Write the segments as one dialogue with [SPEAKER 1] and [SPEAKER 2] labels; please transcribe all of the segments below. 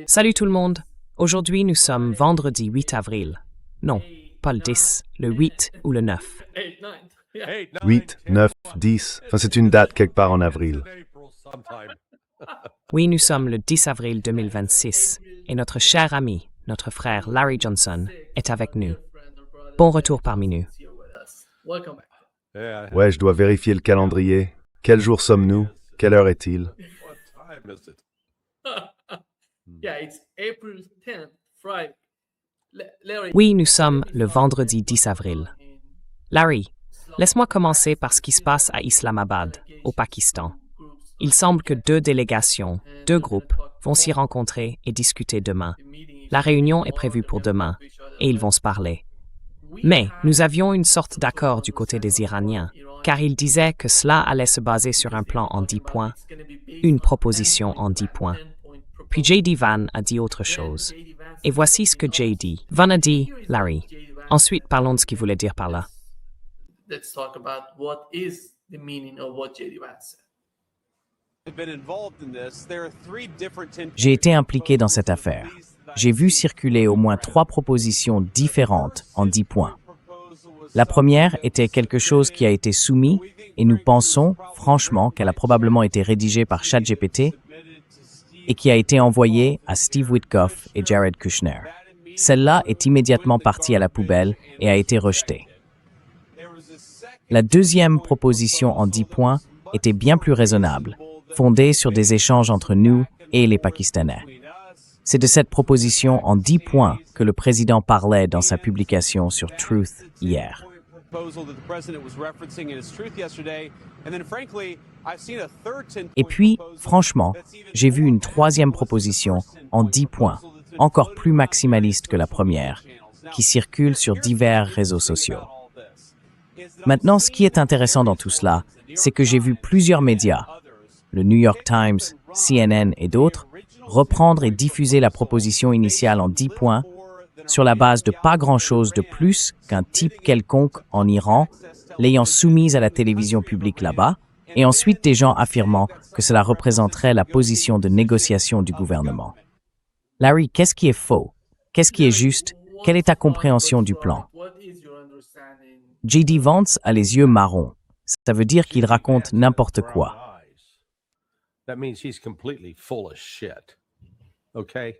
[SPEAKER 1] Salut tout le monde. Aujourd'hui, nous sommes vendredi 8 avril. Non, pas le 10, le 8 ou le 9.
[SPEAKER 2] 8, 9, 10, enfin c'est une date quelque part en avril.
[SPEAKER 1] Oui, nous sommes le 10 avril 2026 et notre cher ami, notre frère Larry Johnson, est avec nous. Bon retour parmi nous.
[SPEAKER 2] Ouais, je dois vérifier le calendrier. Quel jour sommes-nous? Quelle heure est-il?
[SPEAKER 1] Oui, nous sommes le vendredi 10 avril. Larry, laisse-moi commencer par ce qui se passe à Islamabad, au Pakistan. Il semble que deux délégations, deux groupes, vont s'y rencontrer et discuter demain. La réunion est prévue pour demain, et ils vont se parler. Mais nous avions une sorte d'accord du côté des Iraniens, car ils disaient que cela allait se baser sur un plan en 10 points, une proposition en 10 points. Puis J.D. Van a dit autre chose. Et voici ce que J.D. Van a dit, Larry. Ensuite, parlons de ce qu'il voulait dire par là.
[SPEAKER 3] Let's talk about what is the meaning of what J.D. Vance said.
[SPEAKER 4] J'ai été impliqué dans cette affaire. J'ai vu circuler au moins 3 propositions différentes en 10 points. La première était quelque chose qui a été soumis et nous pensons, franchement, qu'elle a probablement été rédigée par ChatGPT et qui a été envoyée à Steve Witkoff et Jared Kushner. Celle-là est immédiatement partie à la poubelle et a été rejetée. La deuxième proposition en 10 points était bien plus raisonnable, fondée sur des échanges entre nous et les Pakistanais. C'est de cette proposition en 10 points que le président parlait dans sa publication sur Truth hier. Et puis, franchement, j'ai vu une troisième proposition en 10 points, encore plus maximaliste que la première, qui circule sur divers réseaux sociaux. Maintenant, ce qui est intéressant dans tout cela, c'est que j'ai vu plusieurs médias, le New York Times, CNN et d'autres, reprendre et diffuser la proposition initiale en 10 points sur la base de pas grand-chose de plus qu'un type quelconque en Iran, l'ayant soumise à la télévision publique là-bas, et ensuite des gens affirmant que cela représenterait la position de négociation du gouvernement. Larry, qu'est-ce qui est faux? Qu'est-ce qui est juste? Quelle est ta compréhension du plan? J.D. Vance a les yeux marrons. Ça veut dire qu'il raconte n'importe quoi.
[SPEAKER 5] That means he's completely full of shit. Okay?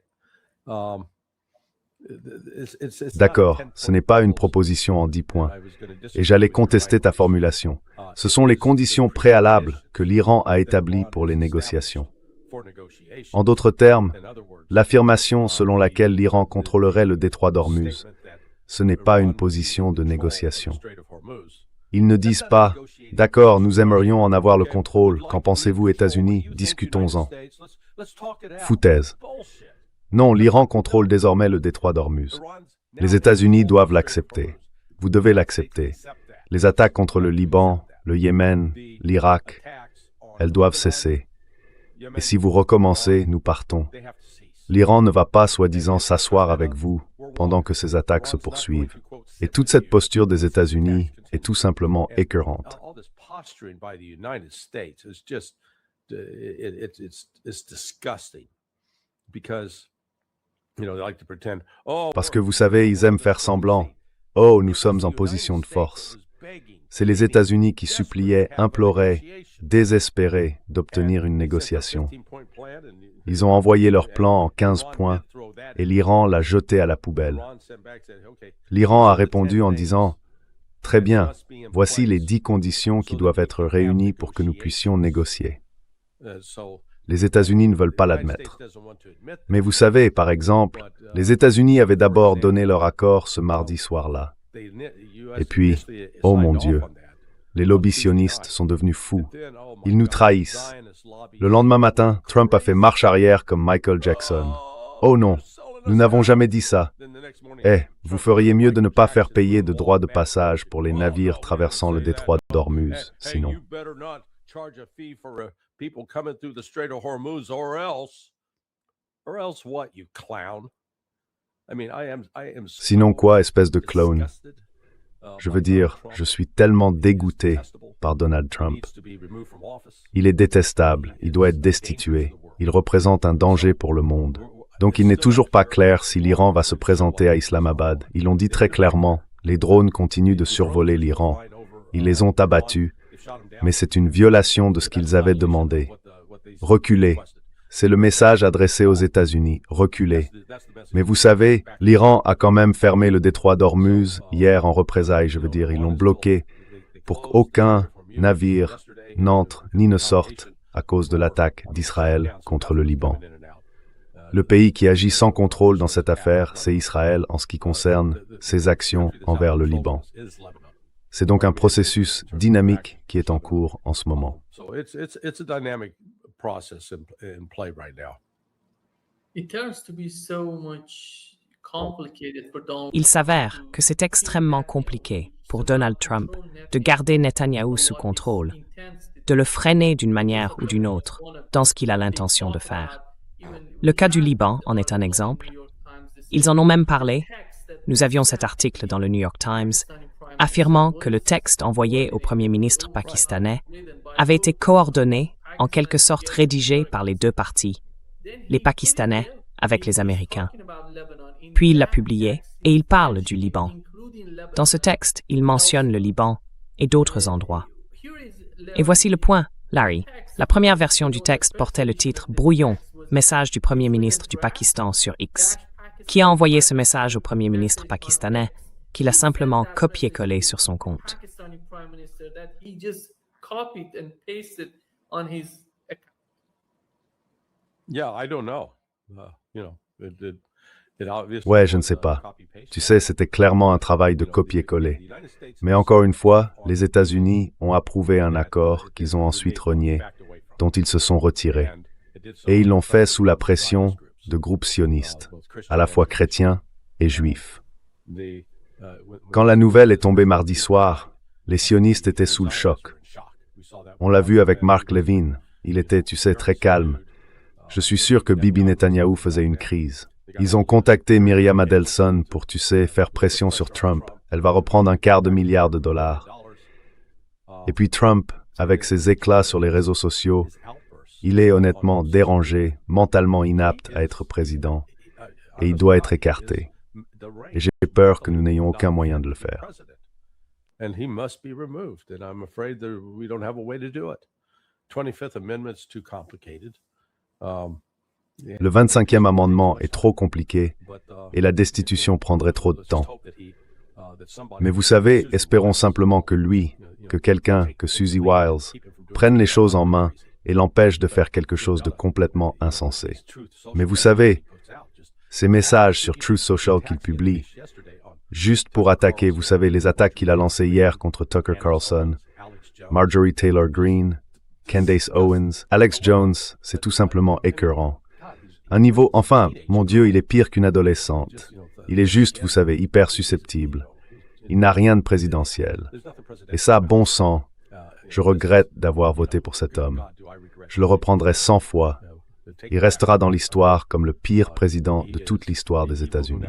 [SPEAKER 2] D'accord, ce n'est pas une proposition en 10 points. Et j'allais contester ta formulation. Ce sont les conditions préalables que l'Iran a établies pour les négociations. En d'autres termes, l'affirmation selon laquelle l'Iran contrôlerait le détroit d'Ormuz, ce n'est pas une position de négociation. Ils ne disent pas « D'accord, nous aimerions en avoir le contrôle. Qu'en pensez-vous, États-Unis? Discutons-en. » Foutaise. Non, l'Iran contrôle désormais le détroit d'Ormuz. Les États-Unis doivent l'accepter. Vous devez l'accepter. Les attaques contre le Liban, le Yémen, l'Irak, elles doivent cesser. Et si vous recommencez, nous partons. L'Iran ne va pas, soi-disant, s'asseoir avec vous pendant que ces attaques se poursuivent. Et toute cette posture des États-Unis est tout simplement écœurante. Parce que vous savez, ils aiment faire semblant. Oh, nous sommes en position de force. C'est les États-Unis qui suppliaient, imploraient, désespérés d'obtenir une négociation. Ils ont envoyé leur plan en 15 points et l'Iran l'a jeté à la poubelle. L'Iran a répondu en disant « Très bien, voici les 10 conditions qui doivent être réunies pour que nous puissions négocier. » Les États-Unis ne veulent pas l'admettre. Mais vous savez, par exemple, les États-Unis avaient d'abord donné leur accord ce mardi soir-là. Et puis, oh mon Dieu, les lobbies sionistes sont devenus fous. Ils nous trahissent. Le lendemain matin, Trump a fait marche arrière comme Michael Jackson. Oh non, nous n'avons jamais dit ça. Vous feriez mieux de ne pas faire payer de droits de passage pour les navires traversant le détroit d'Ormuz, sinon. Sinon quoi, espèce de clown? Je veux dire, je suis tellement dégoûté par Donald Trump. Il est détestable, il doit être destitué. Il représente un danger pour le monde. Donc il n'est toujours pas clair si l'Iran va se présenter à Islamabad. Ils l'ont dit très clairement, les drones continuent de survoler l'Iran. Ils les ont abattus, mais c'est une violation de ce qu'ils avaient demandé. Reculez. C'est le message adressé aux États-Unis. Reculez. Mais vous savez, l'Iran a quand même fermé le détroit d'Ormuz hier en représailles, ils l'ont bloqué pour qu'aucun navire n'entre ni ne sorte à cause de l'attaque d'Israël contre le Liban. Le pays qui agit sans contrôle dans cette affaire, c'est Israël en ce qui concerne ses actions envers le Liban. C'est donc un processus dynamique qui est en cours en ce moment.
[SPEAKER 1] Il s'avère que c'est extrêmement compliqué pour Donald Trump de garder Netanyahou sous contrôle, de le freiner d'une manière ou d'une autre dans ce qu'il a l'intention de faire. Le cas du Liban en est un exemple. Ils en ont même parlé. Nous avions cet article dans le New York Times affirmant que le texte envoyé au Premier ministre pakistanais avait été coordonné, en quelque sorte rédigé par les deux parties, les Pakistanais avec les Américains. Puis il l'a publié et il parle du Liban. Dans ce texte, il mentionne le Liban et d'autres endroits. Et voici le point, Larry. La première version du texte portait le titre « Brouillon, message du Premier ministre du Pakistan sur X ». Qui a envoyé ce message au Premier ministre pakistanais, qu'il a simplement copié-collé sur son compte.
[SPEAKER 2] Ouais, je ne sais pas. Tu sais, c'était clairement un travail de copier-coller. Mais encore une fois, les États-Unis ont approuvé un accord qu'ils ont ensuite renié, dont ils se sont retirés. Et ils l'ont fait sous la pression de groupes sionistes, à la fois chrétiens et juifs. Quand la nouvelle est tombée mardi soir, les sionistes étaient sous le choc. On l'a vu avec Mark Levin. Il était, tu sais, très calme. Je suis sûr que Bibi Netanyahou faisait une crise. Ils ont contacté Myriam Adelson pour, tu sais, faire pression sur Trump. Elle va reprendre $250 million. Et puis Trump, avec ses éclats sur les réseaux sociaux, il est honnêtement dérangé, mentalement inapte à être président, et il doit être écarté. Et j'ai peur que nous n'ayons aucun moyen de le faire. Le 25e amendement est trop compliqué et la destitution prendrait trop de temps. Mais vous savez, espérons simplement que lui, que quelqu'un, que Susie Wiles, prenne les choses en main et l'empêche de faire quelque chose de complètement insensé. Mais vous savez, ces messages sur Truth Social qu'il publie, juste pour attaquer, vous savez, les attaques qu'il a lancées hier contre Tucker Carlson, Marjorie Taylor Greene, Candace Owens, Alex Jones, c'est tout simplement écœurant. Un niveau, enfin, mon Dieu, il est pire qu'une adolescente. Il est juste, vous savez, hyper susceptible. Il n'a rien de présidentiel. Et ça, bon sang, je regrette d'avoir voté pour cet homme. Je le reprendrai 100 fois. Il restera dans l'histoire comme le pire président de toute l'histoire des États-Unis.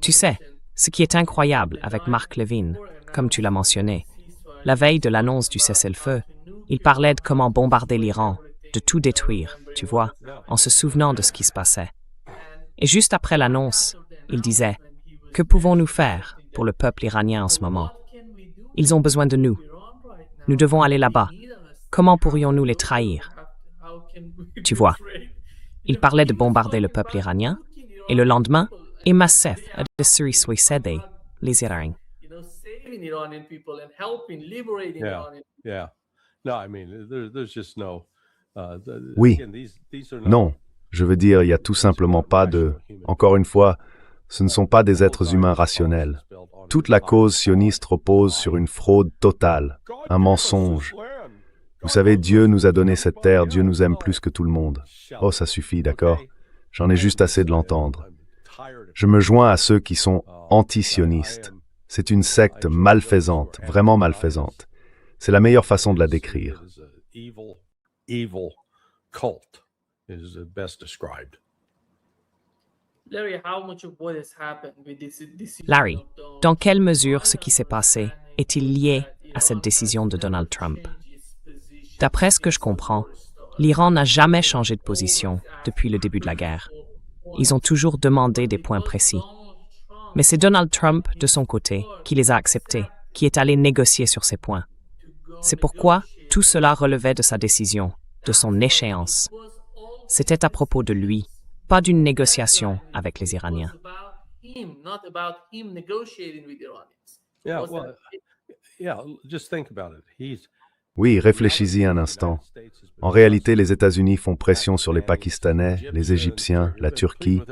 [SPEAKER 1] Tu sais, ce qui est incroyable avec Mark Levin, comme tu l'as mentionné, la veille de l'annonce du cessez-le-feu, il parlait de comment bombarder l'Iran, de tout détruire, tu vois, en se souvenant de ce qui se passait. Et juste après l'annonce, il disait « Que pouvons-nous faire pour le peuple iranien en ce moment? Ils ont besoin de nous. Nous devons aller là-bas. Comment pourrions-nous les trahir ?» Tu vois, il parlait de bombarder le peuple iranien, et le lendemain, Massef a décidé de les Iraniens.
[SPEAKER 2] Oui, non, je veux dire, il n'y a tout simplement pas de... Encore une fois, ce ne sont pas des êtres humains rationnels. Toute la cause sioniste repose sur une fraude totale, un mensonge. Vous savez, Dieu nous a donné cette terre, Dieu nous aime plus que tout le monde. Oh, ça suffit, d'accord? J'en ai juste assez de l'entendre. Je me joins à ceux qui sont anti-sionistes. C'est une secte malfaisante, vraiment malfaisante. C'est la meilleure façon de la décrire.
[SPEAKER 1] Larry, dans quelle mesure ce qui s'est passé est-il lié à cette décision de Donald Trump? D'après ce que je comprends, l'Iran n'a jamais changé de position depuis le début de la guerre. Ils ont toujours demandé des points précis. Mais c'est Donald Trump, de son côté, qui les a acceptés, qui est allé négocier sur ces points. C'est pourquoi tout cela relevait de sa décision, de son échéance. C'était à propos de lui, pas d'une négociation avec les Iraniens.
[SPEAKER 5] Just think about it.
[SPEAKER 2] Oui, réfléchis-y un instant. En réalité, les États-Unis font pression sur les Pakistanais, les Égyptiens, la Turquie.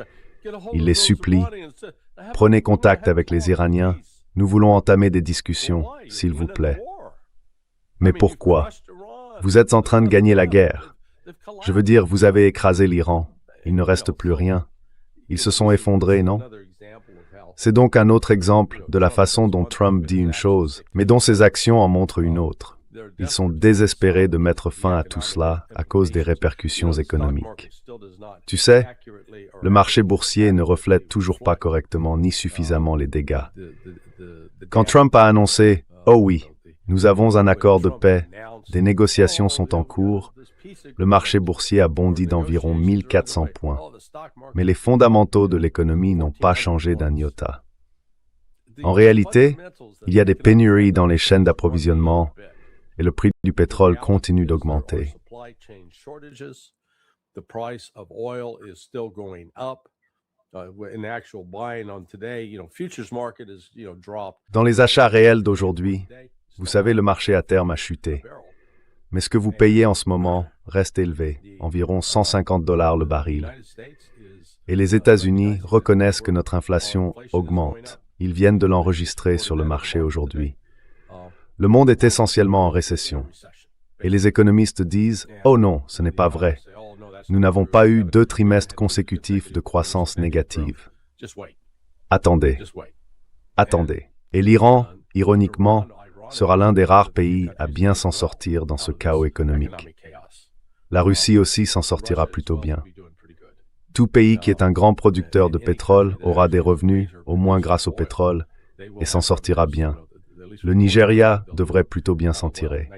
[SPEAKER 2] Ils les supplient. Prenez contact avec les Iraniens. Nous voulons entamer des discussions, s'il vous plaît. Mais pourquoi? Vous êtes en train de gagner la guerre. Je veux dire, vous avez écrasé l'Iran. Il ne reste plus rien. Ils se sont effondrés, non? C'est donc un autre exemple de la façon dont Trump dit une chose, mais dont ses actions en montrent une autre. Ils sont désespérés de mettre fin à tout cela à cause des répercussions économiques. Tu sais, le marché boursier ne reflète toujours pas correctement ni suffisamment les dégâts. Quand Trump a annoncé « Oh oui, nous avons un accord de paix, des négociations sont en cours », le marché boursier a bondi d'environ 1400 points. Mais les fondamentaux de l'économie n'ont pas changé d'un iota. En réalité, il y a des pénuries dans les chaînes d'approvisionnement et le prix du pétrole continue d'augmenter. Dans les achats réels d'aujourd'hui, vous savez, le marché à terme a chuté. Mais ce que vous payez en ce moment reste élevé, environ $150 le baril. Et les États-Unis reconnaissent que notre inflation augmente. Ils viennent de l'enregistrer sur le marché aujourd'hui. Le monde est essentiellement en récession. Et les économistes disent « Oh non, ce n'est pas vrai. Nous n'avons pas eu 2 trimestres consécutifs de croissance négative. Attendez. Attendez. » Et l'Iran, ironiquement, sera l'un des rares pays à bien s'en sortir dans ce chaos économique. La Russie aussi s'en sortira plutôt bien. Tout pays qui est un grand producteur de pétrole aura des revenus, au moins grâce au pétrole, et s'en sortira bien. Le Nigeria devrait plutôt bien s'en tirer.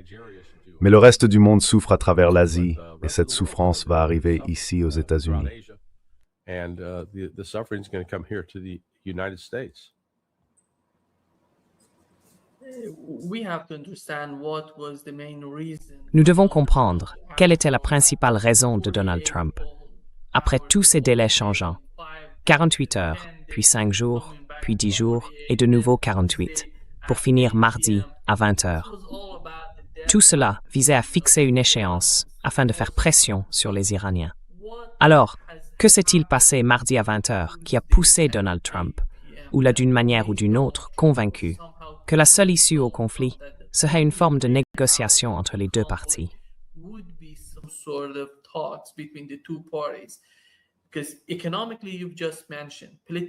[SPEAKER 2] Mais le reste du monde souffre à travers l'Asie, et cette souffrance va arriver ici aux États-Unis.
[SPEAKER 1] Nous devons comprendre quelle était la principale raison de Donald Trump. Après tous ces délais changeants, 48 heures, puis 5 jours, puis 10 jours, et de nouveau 48, pour finir mardi à 20 heures. Tout cela visait à fixer une échéance afin de faire pression sur les Iraniens. Alors, que s'est-il passé mardi à 20 heures qui a poussé Donald Trump, ou l'a d'une manière ou d'une autre convaincu, que la seule issue au conflit serait une forme de négociation entre les deux parties?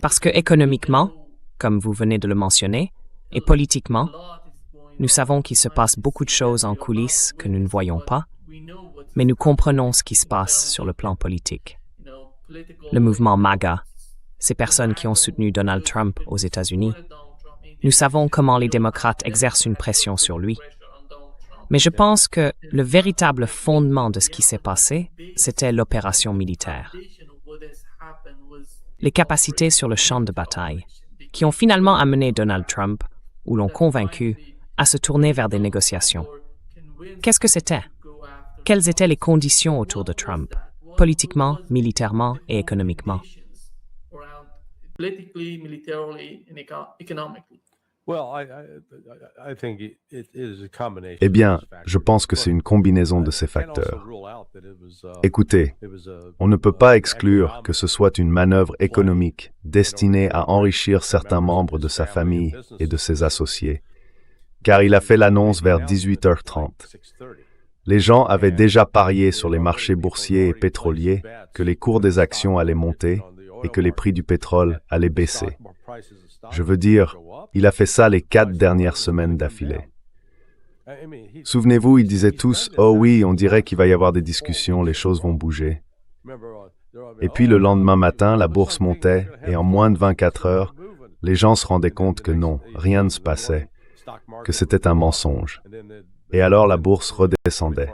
[SPEAKER 1] Parce que économiquement, comme vous venez de le mentionner, et politiquement, nous savons qu'il se passe beaucoup de choses en coulisses que nous ne voyons pas, mais nous comprenons ce qui se passe sur le plan politique. Le mouvement MAGA, ces personnes qui ont soutenu Donald Trump aux États-Unis, nous savons comment les démocrates exercent une pression sur lui. Mais je pense que le véritable fondement de ce qui s'est passé, c'était l'opération militaire. Les capacités sur le champ de bataille, qui ont finalement amené Donald Trump, ou l'ont convaincu, à se tourner vers des négociations. Qu'est-ce que c'était? Quelles étaient les conditions autour de Trump, politiquement, militairement et économiquement?
[SPEAKER 2] Eh bien, je pense que c'est une combinaison de ces facteurs. Écoutez, on ne peut pas exclure que ce soit une manœuvre économique destinée à enrichir certains membres de sa famille et de ses associés, car il a fait l'annonce vers 18h30. Les gens avaient déjà parié sur les marchés boursiers et pétroliers que les cours des actions allaient monter et que les prix du pétrole allaient baisser. Je veux dire, il a fait ça les 4 dernières semaines d'affilée. Souvenez-vous, ils disaient tous « Oh oui, on dirait qu'il va y avoir des discussions, les choses vont bouger. » Et puis le lendemain matin, la bourse montait, et en moins de 24 heures, les gens se rendaient compte que non, rien ne se passait, que c'était un mensonge. Et alors la bourse redescendait.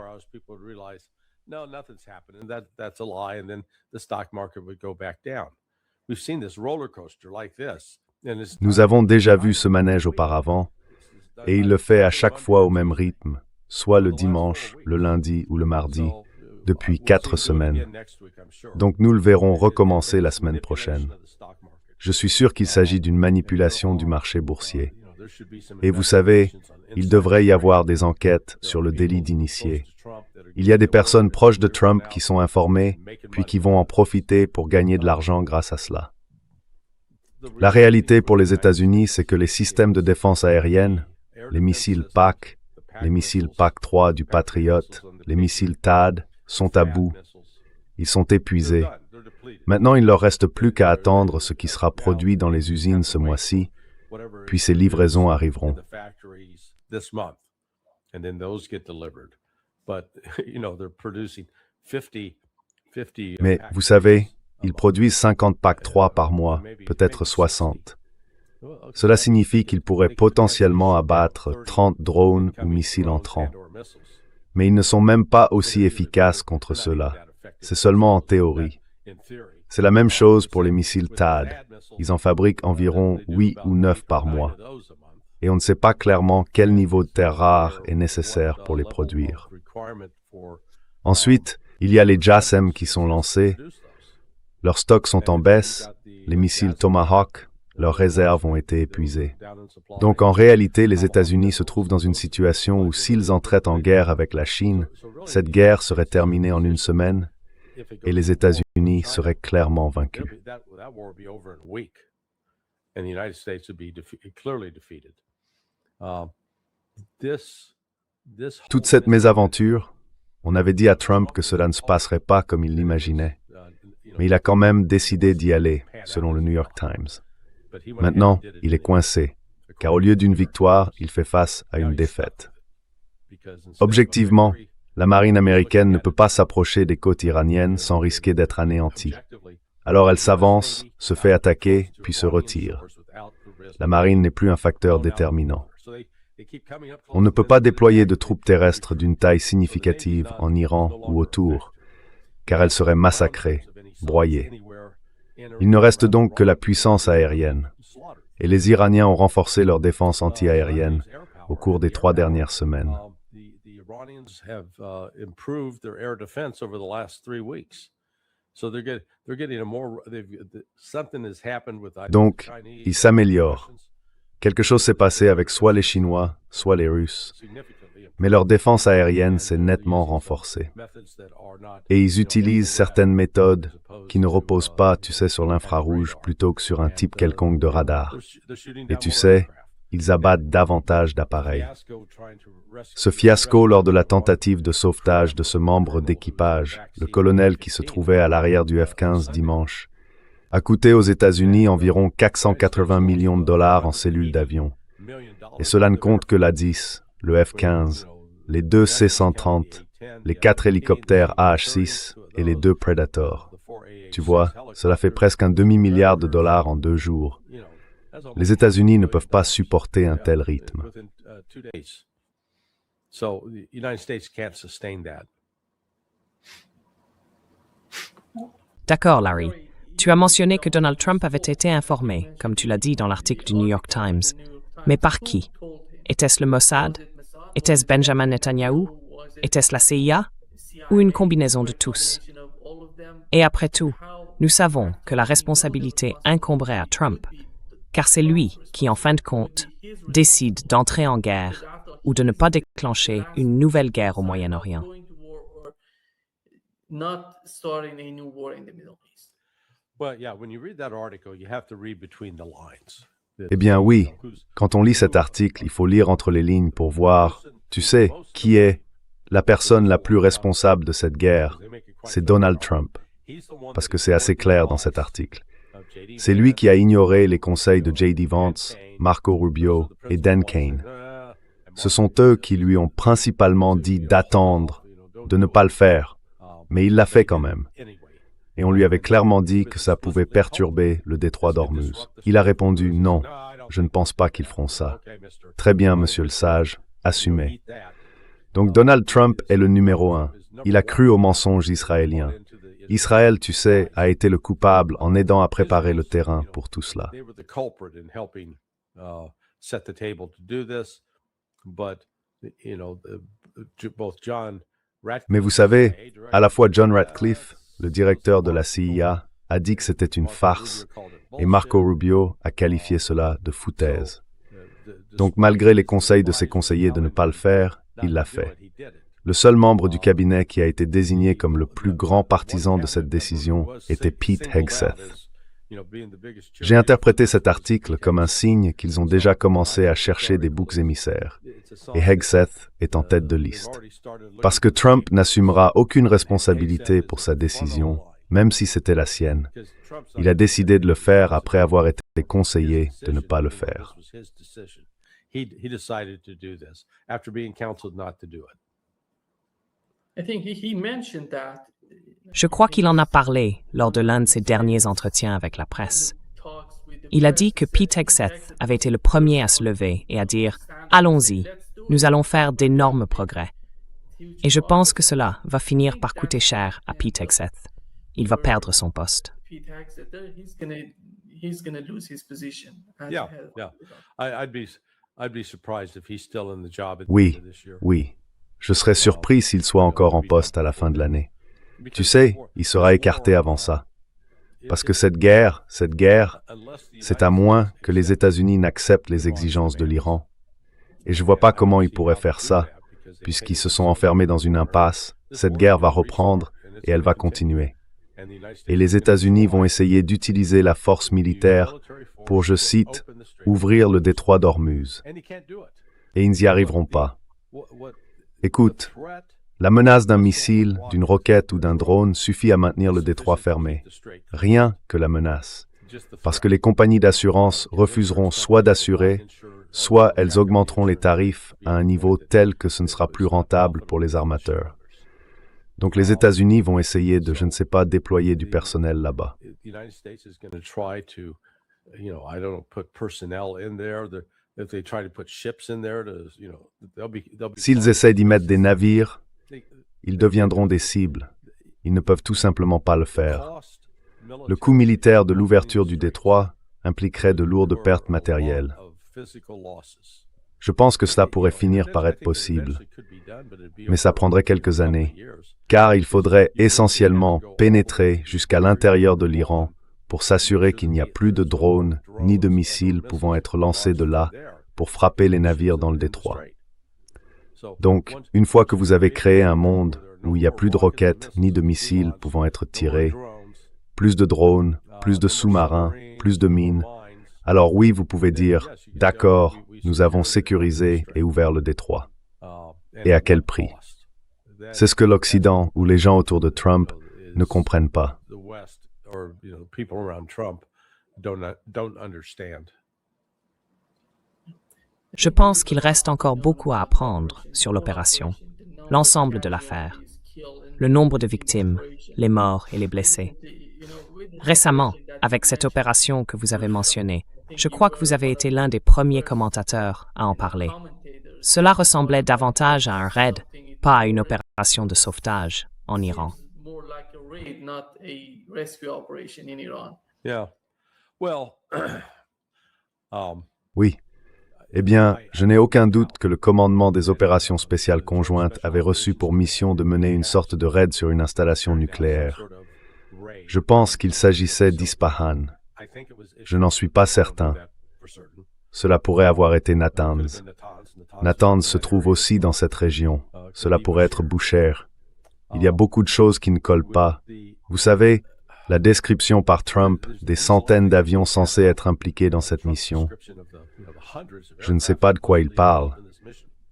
[SPEAKER 2] Nous avons déjà vu ce manège auparavant, et il le fait à chaque fois au même rythme, soit le dimanche, le lundi ou le mardi, depuis 4 semaines. Donc nous le verrons recommencer la semaine prochaine. Je suis sûr qu'il s'agit d'une manipulation du marché boursier. Et vous savez, il devrait y avoir des enquêtes sur le délit d'initié. Il y a des personnes proches de Trump qui sont informées, puis qui vont en profiter pour gagner de l'argent grâce à cela. La réalité pour les États-Unis, c'est que les systèmes de défense aérienne, les missiles PAC, les missiles PAC-3 du Patriot, les missiles THAAD, sont à bout. Ils sont épuisés. Maintenant, il ne leur reste plus qu'à attendre ce qui sera produit dans les usines ce mois-ci, puis ces livraisons arriveront. Mais vous savez, ils produisent 50 PAC-3 par mois, peut-être 60. Cela signifie qu'ils pourraient potentiellement abattre 30 drones ou missiles entrants. Mais ils ne sont même pas aussi efficaces contre ceux-là. C'est seulement en théorie. C'est la même chose pour les missiles THAAD. Ils en fabriquent environ 8 ou 9 par mois. Et on ne sait pas clairement quel niveau de terre rare est nécessaire pour les produire. Ensuite, il y a les JASSM qui sont lancés. Leurs stocks sont en baisse. Les missiles Tomahawk, leurs réserves ont été épuisées. Donc en réalité, les États-Unis se trouvent dans une situation où s'ils entraient en guerre avec la Chine, cette guerre serait terminée en une semaine et les États-Unis seraient clairement vaincus. Toute cette mésaventure, on avait dit à Trump que cela ne se passerait pas comme il l'imaginait. Mais il a quand même décidé d'y aller, selon le New York Times. Maintenant, il est coincé, car au lieu d'une victoire, il fait face à une défaite. Objectivement, la marine américaine ne peut pas s'approcher des côtes iraniennes sans risquer d'être anéantie. Alors elle s'avance, se fait attaquer, puis se retire. La marine n'est plus un facteur déterminant. On ne peut pas déployer de troupes terrestres d'une taille significative en Iran ou autour, car elles seraient massacrées, broyées. Il ne reste donc que la puissance aérienne. Et les Iraniens ont renforcé leur défense anti-aérienne au cours des 3 dernières semaines. Donc, ils s'améliorent. Quelque chose s'est passé avec soit les Chinois, soit les Russes. Mais leur défense aérienne s'est nettement renforcée. Et ils utilisent certaines méthodes qui ne reposent pas, tu sais, sur l'infrarouge plutôt que sur un type quelconque de radar. Et tu sais, ils abattent davantage d'appareils. Ce fiasco lors de la tentative de sauvetage de ce membre d'équipage, le colonel qui se trouvait à l'arrière du F-15 dimanche, a coûté aux États-Unis environ 480 millions de dollars en cellules d'avion. Et cela ne compte que l'A-10, le F-15, les 2 C-130, les 4 hélicoptères AH-6 et les 2 Predator. Tu vois, cela fait presque un demi-milliard de dollars en 2 jours. Les États-Unis ne peuvent pas supporter un tel rythme.
[SPEAKER 1] D'accord, Larry. Tu as mentionné que Donald Trump avait été informé, comme tu l'as dit dans l'article du New York Times. Mais par qui? Était-ce le Mossad? Était-ce Benjamin Netanyahou? Était-ce la CIA? Ou une combinaison de tous? Et après tout, nous savons que la responsabilité incomberait à Trump, car c'est lui qui, en fin de compte, décide d'entrer en guerre ou de ne pas déclencher une nouvelle guerre au Moyen-Orient.
[SPEAKER 2] Eh bien oui, quand on lit cet article, il faut lire entre les lignes pour voir, tu sais, qui est la personne la plus responsable de cette guerre. C'est Donald Trump, parce que c'est assez clair dans cet article. C'est lui qui a ignoré les conseils de J.D. Vance, Marco Rubio et Dan Kane. Ce sont eux qui lui ont principalement dit d'attendre, de ne pas le faire, mais il l'a fait quand même. et on lui avait clairement dit que ça pouvait perturber le détroit d'Ormuz. Il a répondu « Non, je ne pense pas qu'ils feront ça. » Très bien, monsieur le sage, assumez. Donc Donald Trump est le numéro 1. Il a cru aux mensonges israéliens. Israël, tu sais, a été le coupable en aidant à préparer le terrain pour tout cela. Mais vous savez, à la fois John Ratcliffe, le directeur de la CIA, a dit que c'était une farce, et Marco Rubio a qualifié cela de foutaise. Donc malgré les conseils de ses conseillers de ne pas le faire, il l'a fait. Le seul membre du cabinet qui a été désigné comme le plus grand partisan de cette décision était Pete Hegseth. J'ai interprété cet article comme un signe qu'ils ont déjà commencé à chercher des boucs émissaires, et Hegseth est en tête de liste. Parce que Trump n'assumera aucune responsabilité pour sa décision, même si c'était la sienne. Il a décidé de le faire après avoir été conseillé de ne pas le faire.
[SPEAKER 1] Je crois qu'il en a parlé lors de l'un de ses derniers entretiens avec la presse. Il a dit que Pete Hegseth avait été le premier à se lever et à dire « Allons-y, nous allons faire d'énormes progrès ». Et je pense que cela va finir par coûter cher à Pete Hegseth. Il va perdre son poste.
[SPEAKER 2] Oui, oui. Je serais surpris s'il soit encore en poste à la fin de l'année. Tu sais, il sera écarté avant ça. Parce que cette guerre, c'est à moins que les États-Unis n'acceptent les exigences de l'Iran. Et je ne vois pas comment ils pourraient faire ça, puisqu'ils se sont enfermés dans une impasse. Cette guerre va reprendre et elle va continuer. Et les États-Unis vont essayer d'utiliser la force militaire pour, je cite, « ouvrir le détroit d'Ormuz ». Et ils n'y arriveront pas. Écoute, la menace d'un missile, d'une roquette ou d'un drone suffit à maintenir le détroit fermé. Rien que la menace. Parce que les compagnies d'assurance refuseront soit d'assurer, soit elles augmenteront les tarifs à un niveau tel que ce ne sera plus rentable pour les armateurs. Donc les États-Unis vont essayer de, je ne sais pas, déployer du personnel là-bas. S'ils essaient d'y mettre des navires, ils deviendront des cibles. Ils ne peuvent tout simplement pas le faire. Le coût militaire de l'ouverture du détroit impliquerait de lourdes pertes matérielles. Je pense que cela pourrait finir par être possible, mais ça prendrait quelques années, car il faudrait essentiellement pénétrer jusqu'à l'intérieur de l'Iran pour s'assurer qu'il n'y a plus de drones ni de missiles pouvant être lancés de là pour frapper les navires dans le détroit. Donc, une fois que vous avez créé un monde où il n'y a plus de roquettes ni de missiles pouvant être tirés, plus de drones, plus de sous-marins, plus de mines, alors oui, vous pouvez dire « D'accord, nous avons sécurisé et ouvert le détroit. » Et à quel prix? C'est ce que l'Occident ou les gens autour de Trump ne comprennent pas.
[SPEAKER 1] Je pense qu'il reste encore beaucoup à apprendre sur l'opération, l'ensemble de l'affaire, le nombre de victimes, les morts et les blessés. Récemment, avec cette opération que vous avez mentionnée, je crois que vous avez été l'un des premiers commentateurs à en parler. Cela ressemblait davantage à un raid, pas à une opération de sauvetage en Iran.
[SPEAKER 2] Oui. Eh bien, je n'ai aucun doute que le commandement des opérations spéciales conjointes avait reçu pour mission de mener une sorte de raid sur une installation nucléaire. Je pense qu'il s'agissait d'Ispahan. Je n'en suis pas certain. Cela pourrait avoir été Natanz. Natanz se trouve aussi dans cette région. Cela pourrait être Bushehr. Il y a beaucoup de choses qui ne collent pas. Vous savez, la description par Trump des centaines d'avions censés être impliqués dans cette mission. Je ne sais pas de quoi il parle,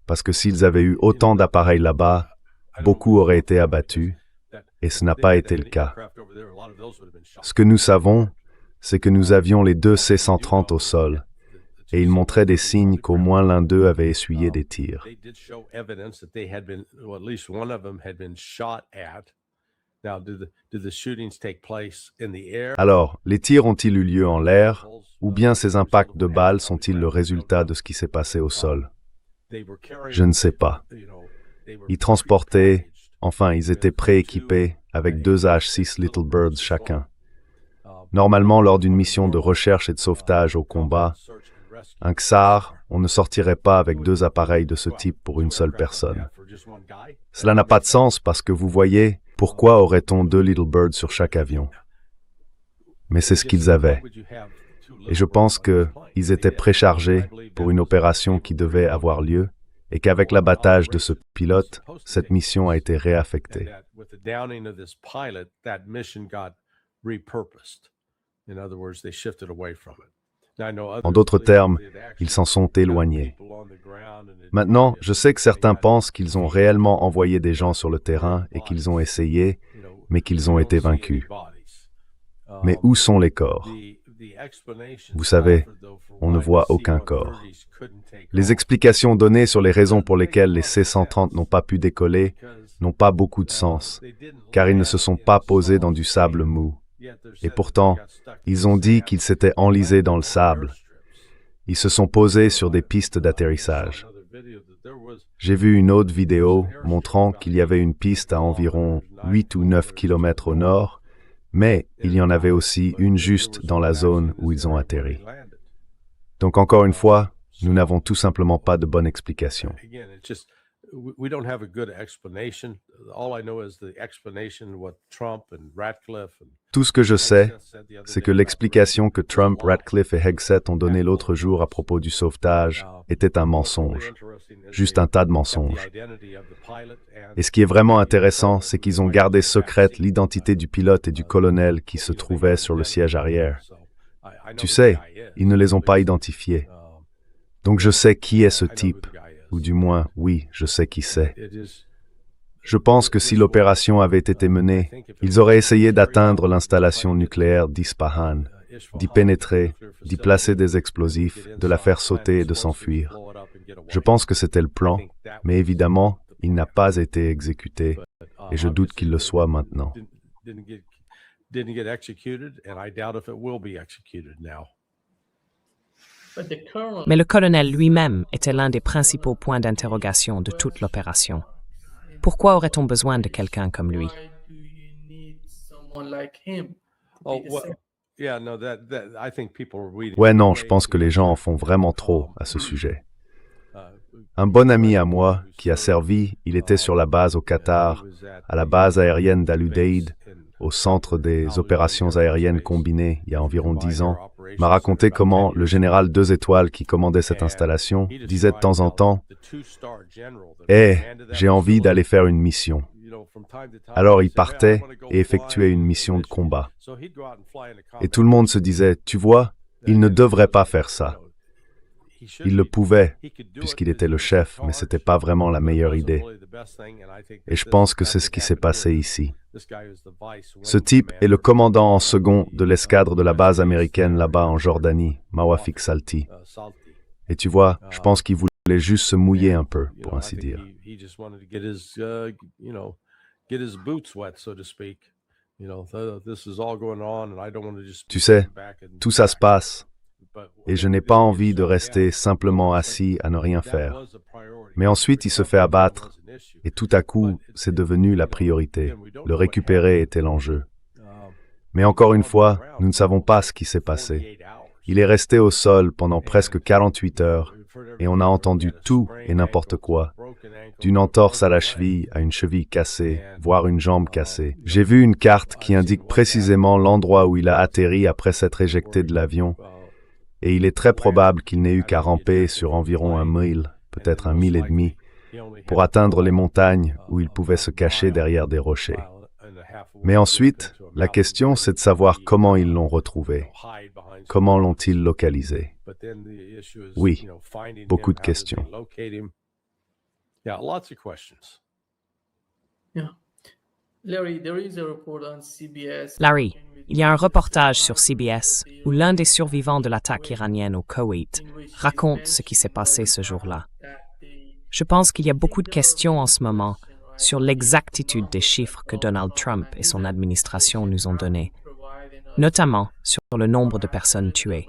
[SPEAKER 2] parce que s'ils avaient eu autant d'appareils là-bas, beaucoup auraient été abattus, et ce n'a pas été le cas. Ce que nous savons, c'est que nous avions les deux C-130 au sol, et ils montraient des signes qu'au moins l'un d'eux avait essuyé des tirs.
[SPEAKER 5] Now, did the shootings take place in the air?
[SPEAKER 2] Alors, les tirs ont-ils eu lieu en l'air, ou bien ces impacts de balles sont-ils le résultat de ce qui s'est passé au sol? Je ne sais pas. Ils transportaient, enfin, ils étaient prééquipés avec 2 AH-6 Little Birds chacun. Normalement, lors d'une mission de recherche et de sauvetage au combat, un XAR, on ne sortirait pas avec 2 appareils de ce type pour une seule personne. Cela n'a pas de sens parce que vous voyez, pourquoi aurait-on 2 Little Birds sur chaque avion? Mais c'est ce qu'ils avaient. Et je pense qu'ils étaient préchargés pour une opération qui devait avoir lieu et qu'avec l'abattage de ce pilote, cette mission a été réaffectée. En d'autres termes, ils s'en sont éloignés. Maintenant, je sais que certains pensent qu'ils ont réellement envoyé des gens sur le terrain et qu'ils ont essayé, mais qu'ils ont été vaincus. Mais où sont les corps? Vous savez, on ne voit aucun corps. Les explications données sur les raisons pour lesquelles les C-130 n'ont pas pu décoller n'ont pas beaucoup de sens, car ils ne se sont pas posés dans du sable mou. Et pourtant, ils ont dit qu'ils s'étaient enlisés dans le sable. Ils se sont posés sur des pistes d'atterrissage. J'ai vu une autre vidéo montrant qu'il y avait une piste à environ 8 ou 9 kilomètres au nord, mais il y en avait aussi une juste dans la zone où ils ont atterri. Donc encore une fois, nous n'avons tout simplement pas de bonne explication.
[SPEAKER 5] We don't have a good explanation. All I know is the explanation what Trump and Ratcliffe and
[SPEAKER 2] Tout ce que je sais, c'est que l'explication que Trump, Ratcliffe et Hegseth ont donnée l'autre jour à propos du sauvetage était un mensonge, juste un tas de mensonges. Et ce qui est vraiment intéressant, c'est qu'ils ont gardé secrète l'identité du pilote et du colonel qui se trouvaient sur le siège arrière. Tu sais, ils ne les ont pas identifiés. Donc je sais qui est ce type, ou du moins, oui, je sais qui c'est. Je pense que si l'opération avait été menée, ils auraient essayé d'atteindre l'installation nucléaire d'Ispahan, d'y pénétrer, d'y placer des explosifs, de la faire sauter et de s'enfuir. Je pense que c'était le plan, mais évidemment, il n'a pas été exécuté, et je doute qu'il le soit maintenant.
[SPEAKER 1] Mais le colonel lui-même était l'un des principaux points d'interrogation de toute l'opération. Pourquoi aurait-on besoin de quelqu'un comme lui?
[SPEAKER 2] Ouais, non, je pense que les gens en font vraiment trop à ce sujet. Un bon ami à moi qui a servi, il était sur la base au Qatar, à la base aérienne d'Al-Udeid, au centre des opérations aériennes combinées il y a environ 10 ans, m'a raconté comment le général 2 étoiles qui commandait cette installation disait de temps en temps « Hey, j'ai envie d'aller faire une mission ». Alors il partait et effectuait une mission de combat. Et tout le monde se disait « Tu vois, il ne devrait pas faire ça ». Il le pouvait, puisqu'il était le chef, mais ce n'était pas vraiment la meilleure idée. Et je pense que c'est ce qui s'est passé ici. Ce type est le commandant en second de l'escadre de la base américaine là-bas en Jordanie, Mawafik Salti. Et tu vois, je pense qu'il voulait juste se mouiller un peu, pour ainsi dire. Tu sais, tout ça se passe, et je n'ai pas envie de rester simplement assis à ne rien faire. Mais ensuite, il se fait abattre, et tout à coup, c'est devenu la priorité. Le récupérer était l'enjeu. Mais encore une fois, nous ne savons pas ce qui s'est passé. Il est resté au sol pendant presque 48 heures, et on a entendu tout et n'importe quoi. D'une entorse à la cheville à une cheville cassée, voire une jambe cassée. J'ai vu une carte qui indique précisément l'endroit où il a atterri après s'être éjecté de l'avion, et il est très probable qu'il n'ait eu qu'à ramper sur environ 1 mille, peut-être 1 mille et demi, pour atteindre les montagnes où il pouvait se cacher derrière des rochers. Mais ensuite, la question c'est de savoir comment ils l'ont retrouvé. Comment l'ont-ils localisé? Oui, beaucoup de questions.
[SPEAKER 1] Larry, il y a un reportage sur CBS où l'un des survivants de l'attaque iranienne au Koweït raconte ce qui s'est passé ce jour-là. Je pense qu'il y a beaucoup de questions en ce moment sur l'exactitude des chiffres que Donald Trump et son administration nous ont donnés, notamment sur le nombre de personnes tuées.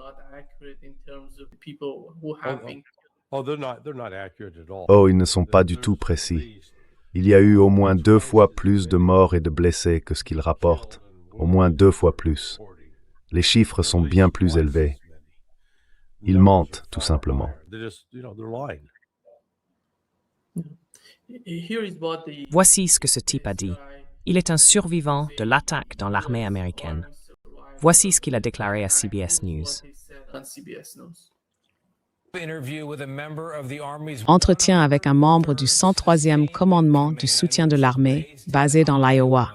[SPEAKER 2] Oh, ils ne sont pas du tout précis. Il y a eu au moins 2 fois plus de morts et de blessés que ce qu'ils rapportent. Au moins 2 fois plus. Les chiffres sont bien plus élevés. Ils mentent, tout simplement.
[SPEAKER 1] Voici ce que ce type a dit. Il est un survivant de l'attaque dans l'armée américaine. Voici ce qu'il a déclaré à CBS News.
[SPEAKER 6] Entretien avec un membre du 103e commandement du soutien de l'armée, basé dans l'Iowa.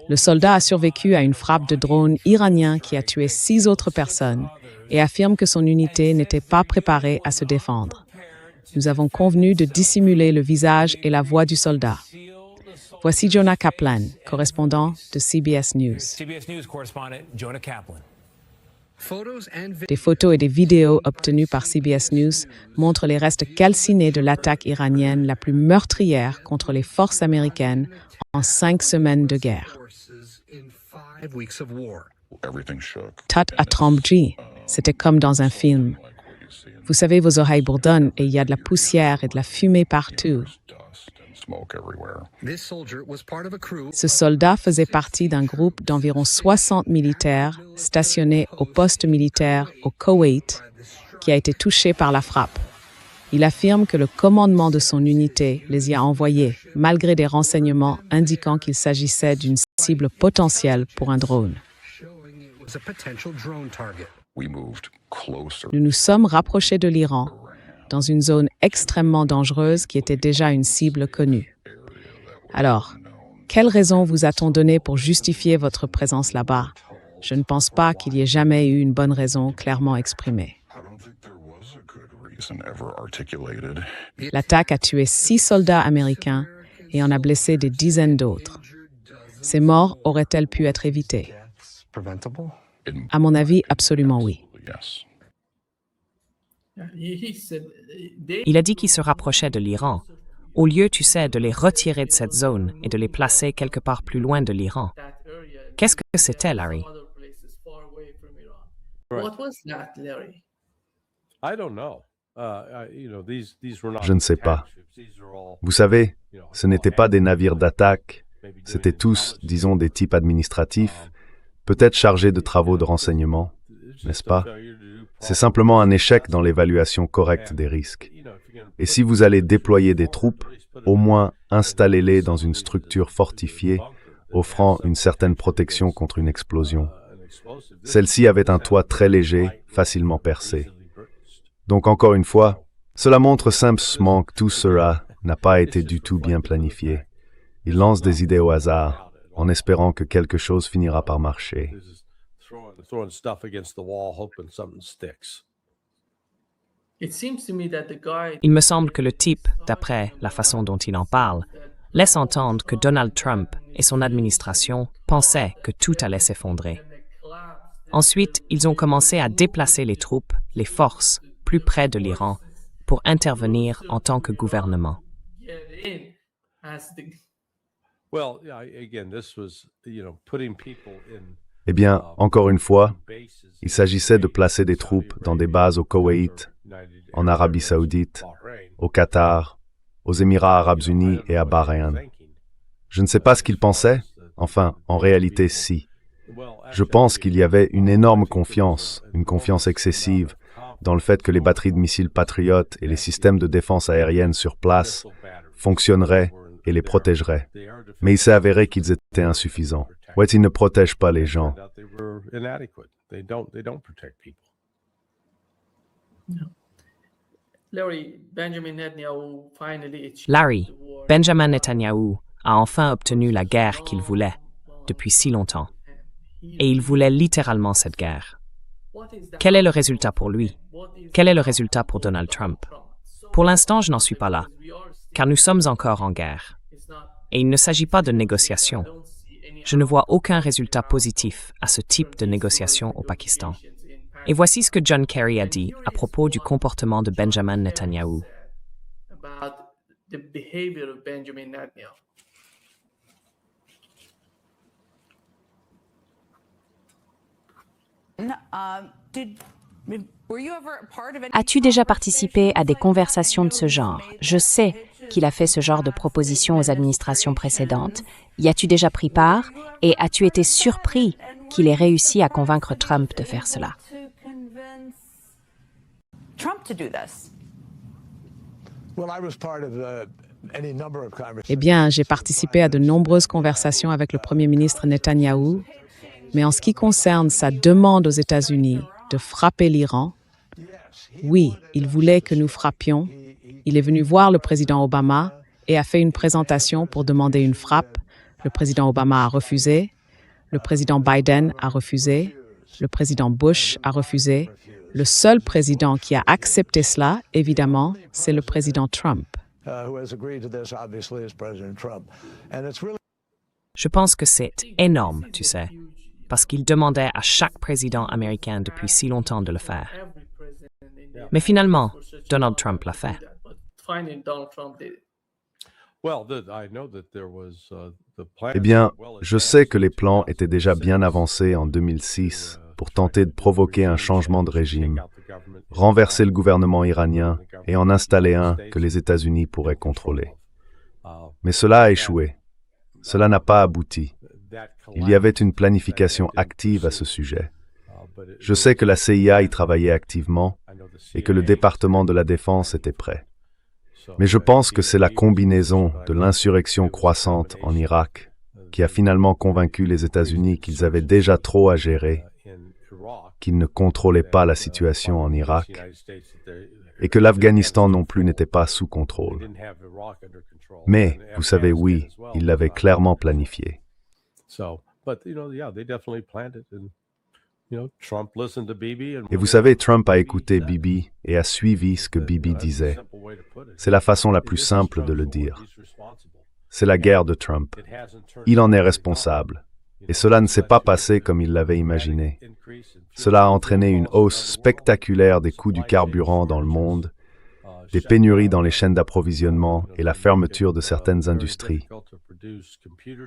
[SPEAKER 6] Le soldat a survécu à une frappe de drone iranien qui a tué 6 autres personnes et affirme que son unité n'était pas préparée à se défendre. Nous avons convenu de dissimuler le visage et la voix du soldat. Voici Jonah Kaplan, correspondant de CBS News. Des photos et des vidéos obtenues par CBS News montrent les restes calcinés de l'attaque iranienne la plus meurtrière contre les forces américaines en 5 semaines de guerre. Tot a tremblé. C'était comme dans un film. Vous savez, vos oreilles bourdonnent et il y a de la poussière et de la fumée partout. Ce soldat faisait partie d'un groupe d'environ 60 militaires stationnés au poste militaire au Koweït qui a été touché par la frappe. Il affirme que le commandement de son unité les y a envoyés, malgré des renseignements indiquant qu'il s'agissait d'une cible potentielle pour un drone. Nous nous sommes rapprochés de l'Iran, dans une zone extrêmement dangereuse qui était déjà une cible connue. Alors, quelle raison vous a-t-on donnée pour justifier votre présence là-bas? Je ne pense pas qu'il y ait jamais eu une bonne raison clairement exprimée. L'attaque a tué 6 soldats américains et en a blessé des dizaines d'autres. Ces morts auraient-elles pu être évitées? À mon avis, absolument oui.
[SPEAKER 1] Il a dit qu'il se rapprochait de l'Iran, au lieu, tu sais, de les retirer de cette zone et de les placer quelque part plus loin de l'Iran. Qu'est-ce que c'était, Larry?
[SPEAKER 2] Je ne sais pas. Vous savez, ce n'étaient pas des navires d'attaque, c'étaient tous, disons, des types administratifs, peut-être chargés de travaux de renseignement, n'est-ce pas? C'est simplement un échec dans l'évaluation correcte des risques. Et si vous allez déployer des troupes, au moins installez-les dans une structure fortifiée, offrant une certaine protection contre une explosion. Celle-ci avait un toit très léger, facilement percé. Donc encore une fois, cela montre simplement que tout cela n'a pas été du tout bien planifié. Il lance des idées au hasard, en espérant que quelque chose finira par marcher.
[SPEAKER 1] Il me semble que le type, d'après la façon dont il en parle, laisse entendre que Donald Trump et son administration pensaient que tout allait s'effondrer. Ensuite, ils ont commencé à déplacer les troupes, les forces, plus près de l'Iran, pour intervenir en tant que gouvernement.
[SPEAKER 2] Eh bien, encore une fois, il s'agissait de placer des troupes dans des bases au Koweït, en Arabie Saoudite, au Qatar, aux Émirats Arabes Unis et à Bahreïn. Je ne sais pas ce qu'ils pensaient, enfin, en réalité, si. Je pense qu'il y avait une énorme confiance, une confiance excessive, dans le fait que les batteries de missiles Patriot et les systèmes de défense aérienne sur place fonctionneraient et les protégeraient. Mais il s'est avéré qu'ils étaient insuffisants. Ouais, ils ne protègent pas les gens.
[SPEAKER 1] Larry, Benjamin Netanyahu a enfin obtenu la guerre qu'il voulait depuis si longtemps. Et il voulait littéralement cette guerre. Quel est le résultat pour lui? Quel est le résultat pour Donald Trump? Pour l'instant, je n'en suis pas là, car nous sommes encore en guerre. Et il ne s'agit pas de négociations. Je ne vois aucun résultat positif à ce type de négociation au Pakistan. Et voici ce que John Kerry a dit à propos du comportement de Benjamin Netanyahu.
[SPEAKER 7] As-tu déjà participé à des conversations de ce genre? Je sais qu'il a fait ce genre de propositions aux administrations précédentes. Y as-tu déjà pris part? Et as-tu été surpris qu'il ait réussi à convaincre Trump de faire cela?
[SPEAKER 6] Eh bien, j'ai participé à de nombreuses conversations avec le Premier ministre Netanyahou, mais en ce qui concerne sa demande aux États-Unis de frapper l'Iran, oui, il voulait que nous frappions. Il est venu voir le président Obama et a fait une présentation pour demander une frappe. Le président Obama a refusé, le président Biden a refusé, le président Bush a refusé. Le seul président qui a accepté cela, évidemment, c'est le président Trump.
[SPEAKER 1] Je pense que c'est énorme, tu sais, parce qu'il demandait à chaque président américain depuis si longtemps de le faire. Mais finalement, Donald Trump l'a fait.
[SPEAKER 2] Eh bien, je sais que les plans étaient déjà bien avancés en 2006 pour tenter de provoquer un changement de régime, renverser le gouvernement iranien et en installer un que les États-Unis pourraient contrôler. Mais cela a échoué. Cela n'a pas abouti. Il y avait une planification active à ce sujet. Je sais que la CIA y travaillait activement et que le département de la Défense était prêt. Mais je pense que c'est la combinaison de l'insurrection croissante en Irak qui a finalement convaincu les États-Unis qu'ils avaient déjà trop à gérer, qu'ils ne contrôlaient pas la situation en Irak et que l'Afghanistan non plus n'était pas sous contrôle. Mais, vous savez, oui, ils l'avaient clairement planifié. Et vous savez, Trump a écouté Bibi et a suivi ce que Bibi disait. C'est la façon la plus simple de le dire. C'est la guerre de Trump. Il en est responsable. Et cela ne s'est pas passé comme il l'avait imaginé. Cela a entraîné une hausse spectaculaire des coûts du carburant dans le monde, des pénuries dans les chaînes d'approvisionnement et la fermeture de certaines industries.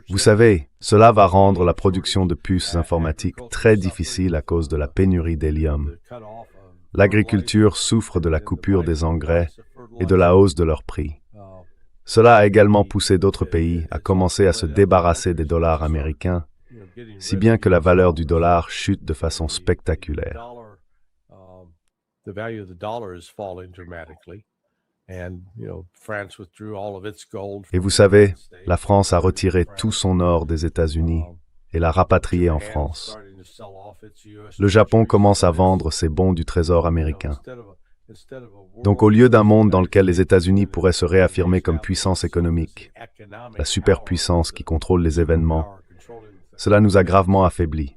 [SPEAKER 2] Vous savez, cela va rendre la production de puces informatiques très difficile à cause de la pénurie d'hélium. L'agriculture souffre de la coupure des engrais et de la hausse de leur prix. Cela a également poussé d'autres pays à commencer à se débarrasser des dollars américains, si bien que la valeur du dollar chute de façon spectaculaire. Et vous savez, la France a retiré tout son or des États-Unis et l'a rapatrié en France. Le Japon commence à vendre ses bons du Trésor américain. Donc au lieu d'un monde dans lequel les États-Unis pourraient se réaffirmer comme puissance économique, la superpuissance qui contrôle les événements, cela nous a gravement affaiblis.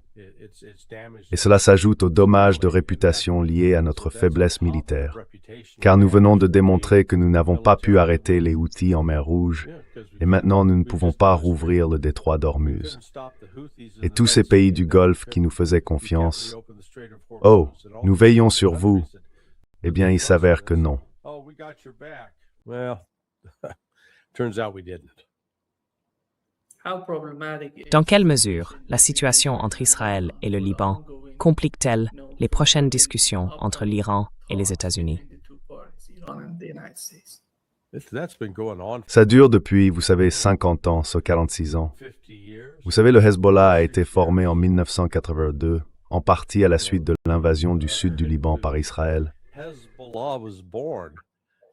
[SPEAKER 2] Et cela s'ajoute aux dommages de réputation liés à notre faiblesse militaire, car nous venons de démontrer que nous n'avons pas pu arrêter les Houthis en mer Rouge, et maintenant nous ne pouvons pas rouvrir le détroit d'Ormuz. Et tous ces pays du Golfe qui nous faisaient confiance, « Oh, nous veillons sur vous », eh bien il s'avère que non.
[SPEAKER 1] Dans quelle mesure la situation entre Israël et le Liban complique-t-elle les prochaines discussions entre l'Iran et les États-Unis?
[SPEAKER 2] Ça dure depuis, vous savez, 50 ans, soit 46 ans. Vous savez, le Hezbollah a été formé en 1982, en partie à la suite de l'invasion du sud du Liban par Israël.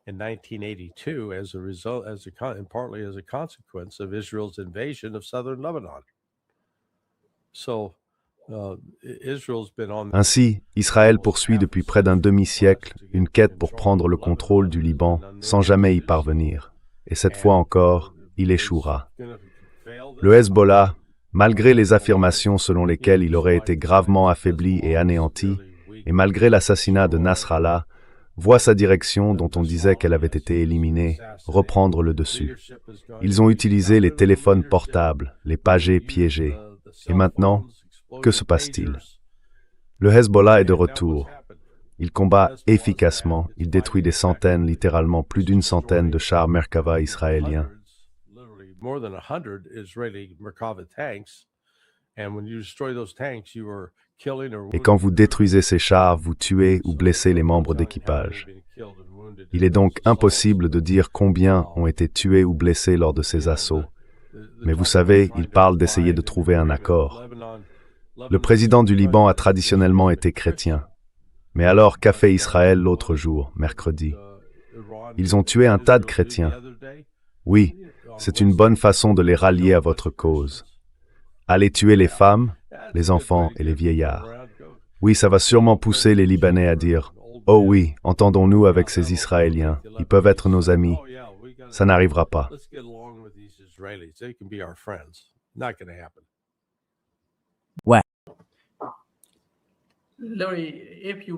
[SPEAKER 5] In 1982 as a result, and partly as a consequence of Israel's invasion of southern Lebanon.
[SPEAKER 2] Ainsi, Israël poursuit depuis près d'un demi-siècle une quête pour prendre le contrôle du Liban sans jamais y parvenir. Et cette fois encore, il échouera. Le Hezbollah, malgré les affirmations selon lesquelles il aurait été gravement affaibli et anéanti, et malgré l'assassinat de Nasrallah, voit sa direction, dont on disait qu'elle avait été éliminée, reprendre le dessus. Ils ont utilisé les téléphones portables, les pagers piégés. Et maintenant, que se passe-t-il? Le Hezbollah est de retour. Il combat efficacement, il détruit des centaines, littéralement plus d'une centaine de chars Merkava israéliens. Et quand vous détruisez ces chars, vous tuez ou blessez les membres d'équipage. Il est donc impossible de dire combien ont été tués ou blessés lors de ces assauts. Mais vous savez, il parle d'essayer de trouver un accord. Le président du Liban a traditionnellement été chrétien. Mais alors, qu'a fait Israël l'autre jour, mercredi? Ils ont tué un tas de chrétiens. Oui, c'est une bonne façon de les rallier à votre cause. Allez tuer les femmes, les enfants et les vieillards. Oui, ça va sûrement pousser les Libanais à dire « Oh oui, entendons-nous avec ces Israéliens, ils peuvent être nos amis. » Ça n'arrivera pas.
[SPEAKER 4] Ouais.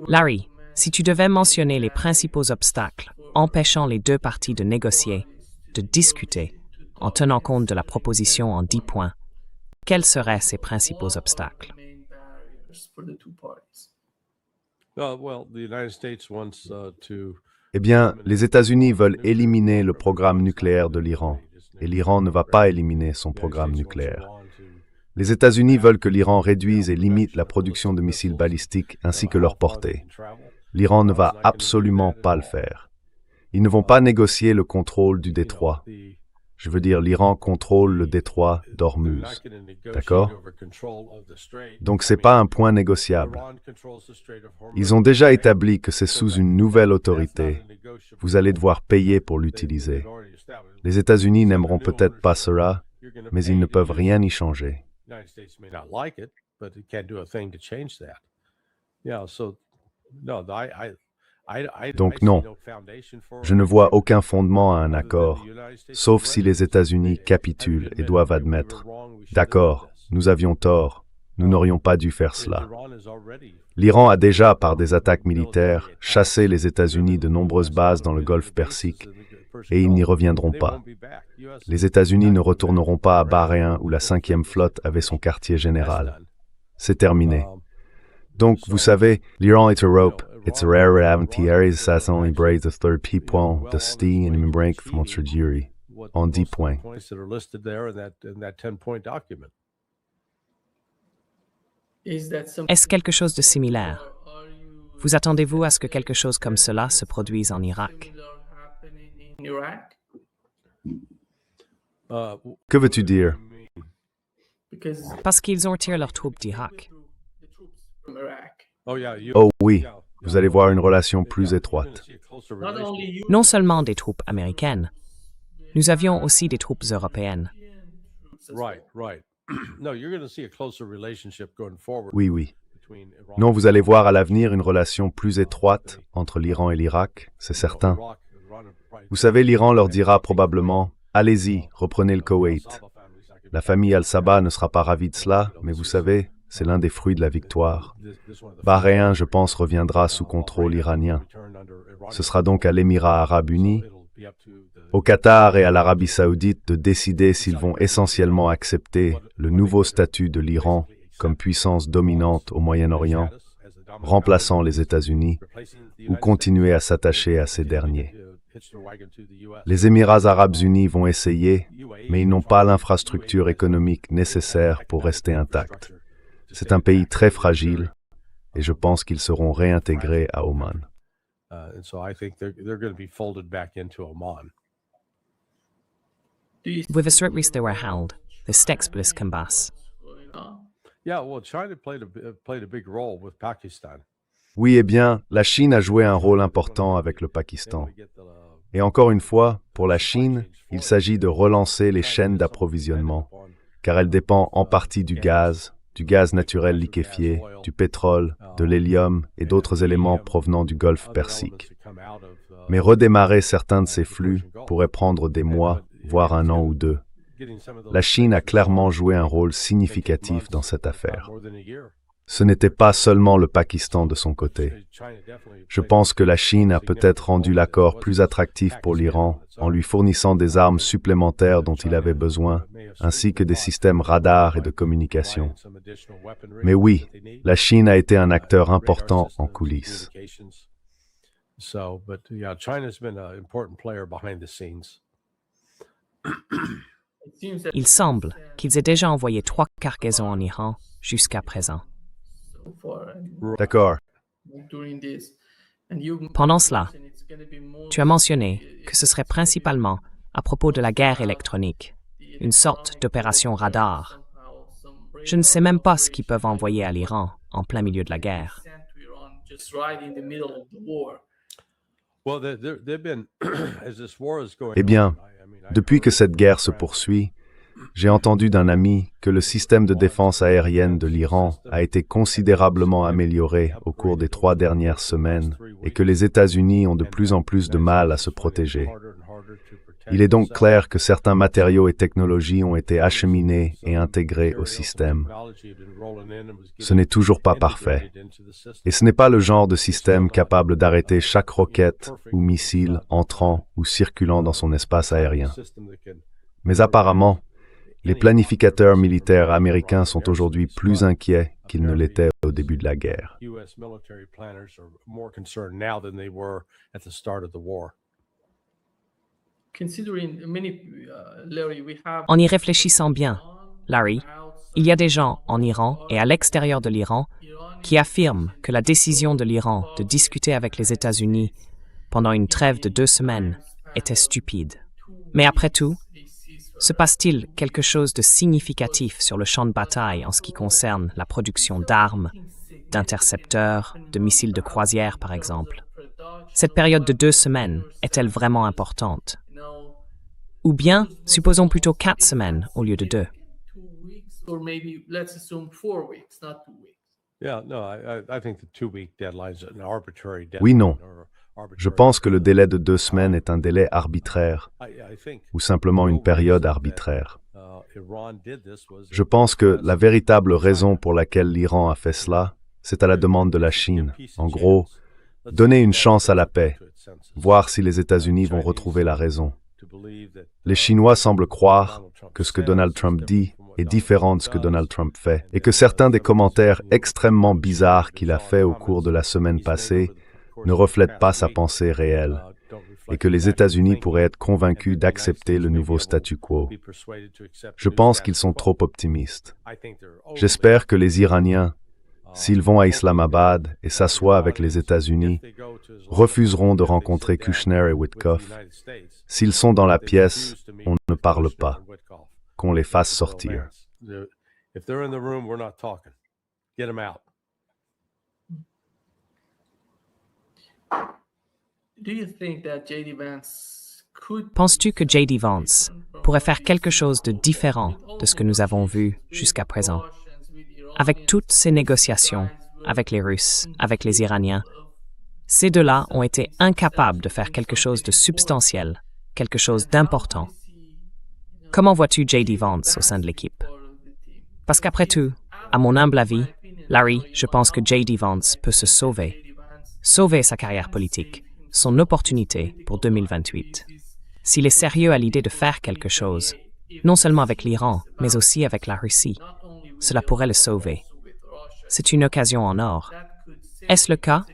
[SPEAKER 1] Larry, si tu devais mentionner les principaux obstacles empêchant les deux parties de négocier, de discuter, en tenant compte de la proposition en 10 points, quels seraient ces principaux obstacles?
[SPEAKER 2] Eh bien, les États-Unis veulent éliminer le programme nucléaire de l'Iran, et l'Iran ne va pas éliminer son programme nucléaire. Les États-Unis veulent que l'Iran réduise et limite la production de missiles balistiques ainsi que leur portée. L'Iran ne va absolument pas le faire. Ils ne vont pas négocier le contrôle du détroit. Je veux dire, l'Iran contrôle le détroit d'Ormuz. D'accord? Donc, ce n'est pas un point négociable. Ils ont déjà établi que c'est sous une nouvelle autorité. Vous allez devoir payer pour l'utiliser. Les États-Unis n'aimeront peut-être pas cela, mais ils ne peuvent rien y changer. Donc non, je ne vois aucun fondement à un accord, sauf si les États-Unis capitulent et doivent admettre « D'accord, nous avions tort, nous n'aurions pas dû faire cela ». L'Iran a déjà, par des attaques militaires, chassé les États-Unis de nombreuses bases dans le Golfe Persique, et ils n'y reviendront pas. Les États-Unis ne retourneront pas à Bahreïn où la 5e flotte avait son quartier général. C'est terminé. Donc, vous savez, l'Iran est Europe. It's a rare aventure ça only braids the third point de sti and membrane monster jury en 10 points.
[SPEAKER 1] Est-ce quelque chose de similaire? Vous attendez-vous à ce que quelque chose comme cela se produise en Irak?
[SPEAKER 2] Que veux-tu dire?
[SPEAKER 1] Parce qu'ils ont retiré leurs troupes d'Irak.
[SPEAKER 2] Oh oui, vous allez voir une relation plus étroite.
[SPEAKER 1] Non seulement des troupes américaines, nous avions aussi des troupes européennes.
[SPEAKER 2] Oui, oui. Non, vous allez voir à l'avenir une relation plus étroite entre l'Iran et l'Irak, c'est certain. Vous savez, l'Iran leur dira probablement « Allez-y, reprenez le Koweït ». La famille Al-Sabah ne sera pas ravie de cela, mais vous savez, c'est l'un des fruits de la victoire. Bahreïn, je pense, reviendra sous contrôle iranien. Ce sera donc à l'Émirat arabe uni, au Qatar et à l'Arabie saoudite de décider s'ils vont essentiellement accepter le nouveau statut de l'Iran comme puissance dominante au Moyen-Orient, remplaçant les États-Unis, ou continuer à s'attacher à ces derniers. Les Émirats arabes unis vont essayer, mais ils n'ont pas l'infrastructure économique nécessaire pour rester intacts. C'est un pays très fragile et je pense qu'ils seront réintégrés à Oman.
[SPEAKER 1] With a surprise they were held, the Stexblis Kambas.
[SPEAKER 2] Oui, eh bien, la Chine a joué un rôle important avec le Pakistan. Et encore une fois, pour la Chine, il s'agit de relancer les chaînes d'approvisionnement, car elle dépend en partie du gaz naturel liquéfié, du pétrole, de l'hélium et d'autres éléments provenant du Golfe Persique. Mais redémarrer certains de ces flux pourrait prendre des mois, voire un an ou deux. La Chine a clairement joué un rôle significatif dans cette affaire. Ce n'était pas seulement le Pakistan de son côté. Je pense que la Chine a peut-être rendu l'accord plus attractif pour l'Iran en lui fournissant des armes supplémentaires dont il avait besoin, ainsi que des systèmes radars et de communication. Mais oui, la Chine a été un acteur important en coulisses.
[SPEAKER 1] Il semble qu'ils aient déjà envoyé 3 cargaisons en Iran jusqu'à présent.
[SPEAKER 2] D'accord.
[SPEAKER 1] Pendant cela, tu as mentionné que ce serait principalement à propos de la guerre électronique, une sorte d'opération radar. Je ne sais même pas ce qu'ils peuvent envoyer à l'Iran en plein milieu de la guerre.
[SPEAKER 2] Eh bien, depuis que cette guerre se poursuit, j'ai entendu d'un ami que le système de défense aérienne de l'Iran a été considérablement amélioré au cours des 3 dernières semaines et que les États-Unis ont de plus en plus de mal à se protéger. Il est donc clair que certains matériaux et technologies ont été acheminés et intégrés au système. Ce n'est toujours pas parfait. Et ce n'est pas le genre de système capable d'arrêter chaque roquette ou missile entrant ou circulant dans son espace aérien. Mais apparemment, les planificateurs militaires américains sont aujourd'hui plus inquiets qu'ils ne l'étaient au début de la guerre.
[SPEAKER 1] En y réfléchissant bien, Larry, il y a des gens en Iran et à l'extérieur de l'Iran qui affirment que la décision de l'Iran de discuter avec les États-Unis pendant une trêve de 2 semaines était stupide. Mais après tout, se passe-t-il quelque chose de significatif sur le champ de bataille en ce qui concerne la production d'armes, d'intercepteurs, de missiles de croisière par exemple? Cette période de 2 semaines est-elle vraiment importante? Ou bien, supposons plutôt 4 semaines au lieu de 2.
[SPEAKER 2] Oui, non. Je pense que le délai de 2 semaines est un délai arbitraire, ou simplement une période arbitraire. Je pense que la véritable raison pour laquelle l'Iran a fait cela, c'est à la demande de la Chine. En gros, donner une chance à la paix, voir si les États-Unis vont retrouver la raison. Les Chinois semblent croire que ce que Donald Trump dit est différent de ce que Donald Trump fait, et que certains des commentaires extrêmement bizarres qu'il a faits au cours de la semaine passée ne reflètent pas sa pensée réelle, et que les États-Unis pourraient être convaincus d'accepter le nouveau statu quo. Je pense qu'ils sont trop optimistes. J'espère que les Iraniens, s'ils vont à Islamabad et s'assoient avec les États-Unis, refuseront de rencontrer Kushner et Witkoff. S'ils sont dans la pièce, on ne parle pas. Qu'on les fasse sortir.
[SPEAKER 1] Penses-tu que J.D. Vance pourrait faire quelque chose de différent de ce que nous avons vu jusqu'à présent? Avec toutes ces négociations avec les Russes, avec les Iraniens, ces deux-là ont été incapables de faire quelque chose de substantiel, quelque chose d'important. Comment vois-tu J.D. Vance au sein de l'équipe? Parce qu'après tout, à mon humble avis, Larry, je pense que J.D. Vance peut se sauver sa carrière politique, son opportunité pour 2028. S'il est sérieux à l'idée de faire quelque chose, non seulement avec l'Iran, mais aussi avec la Russie, cela pourrait le sauver. C'est une occasion en or. Est-ce le cas,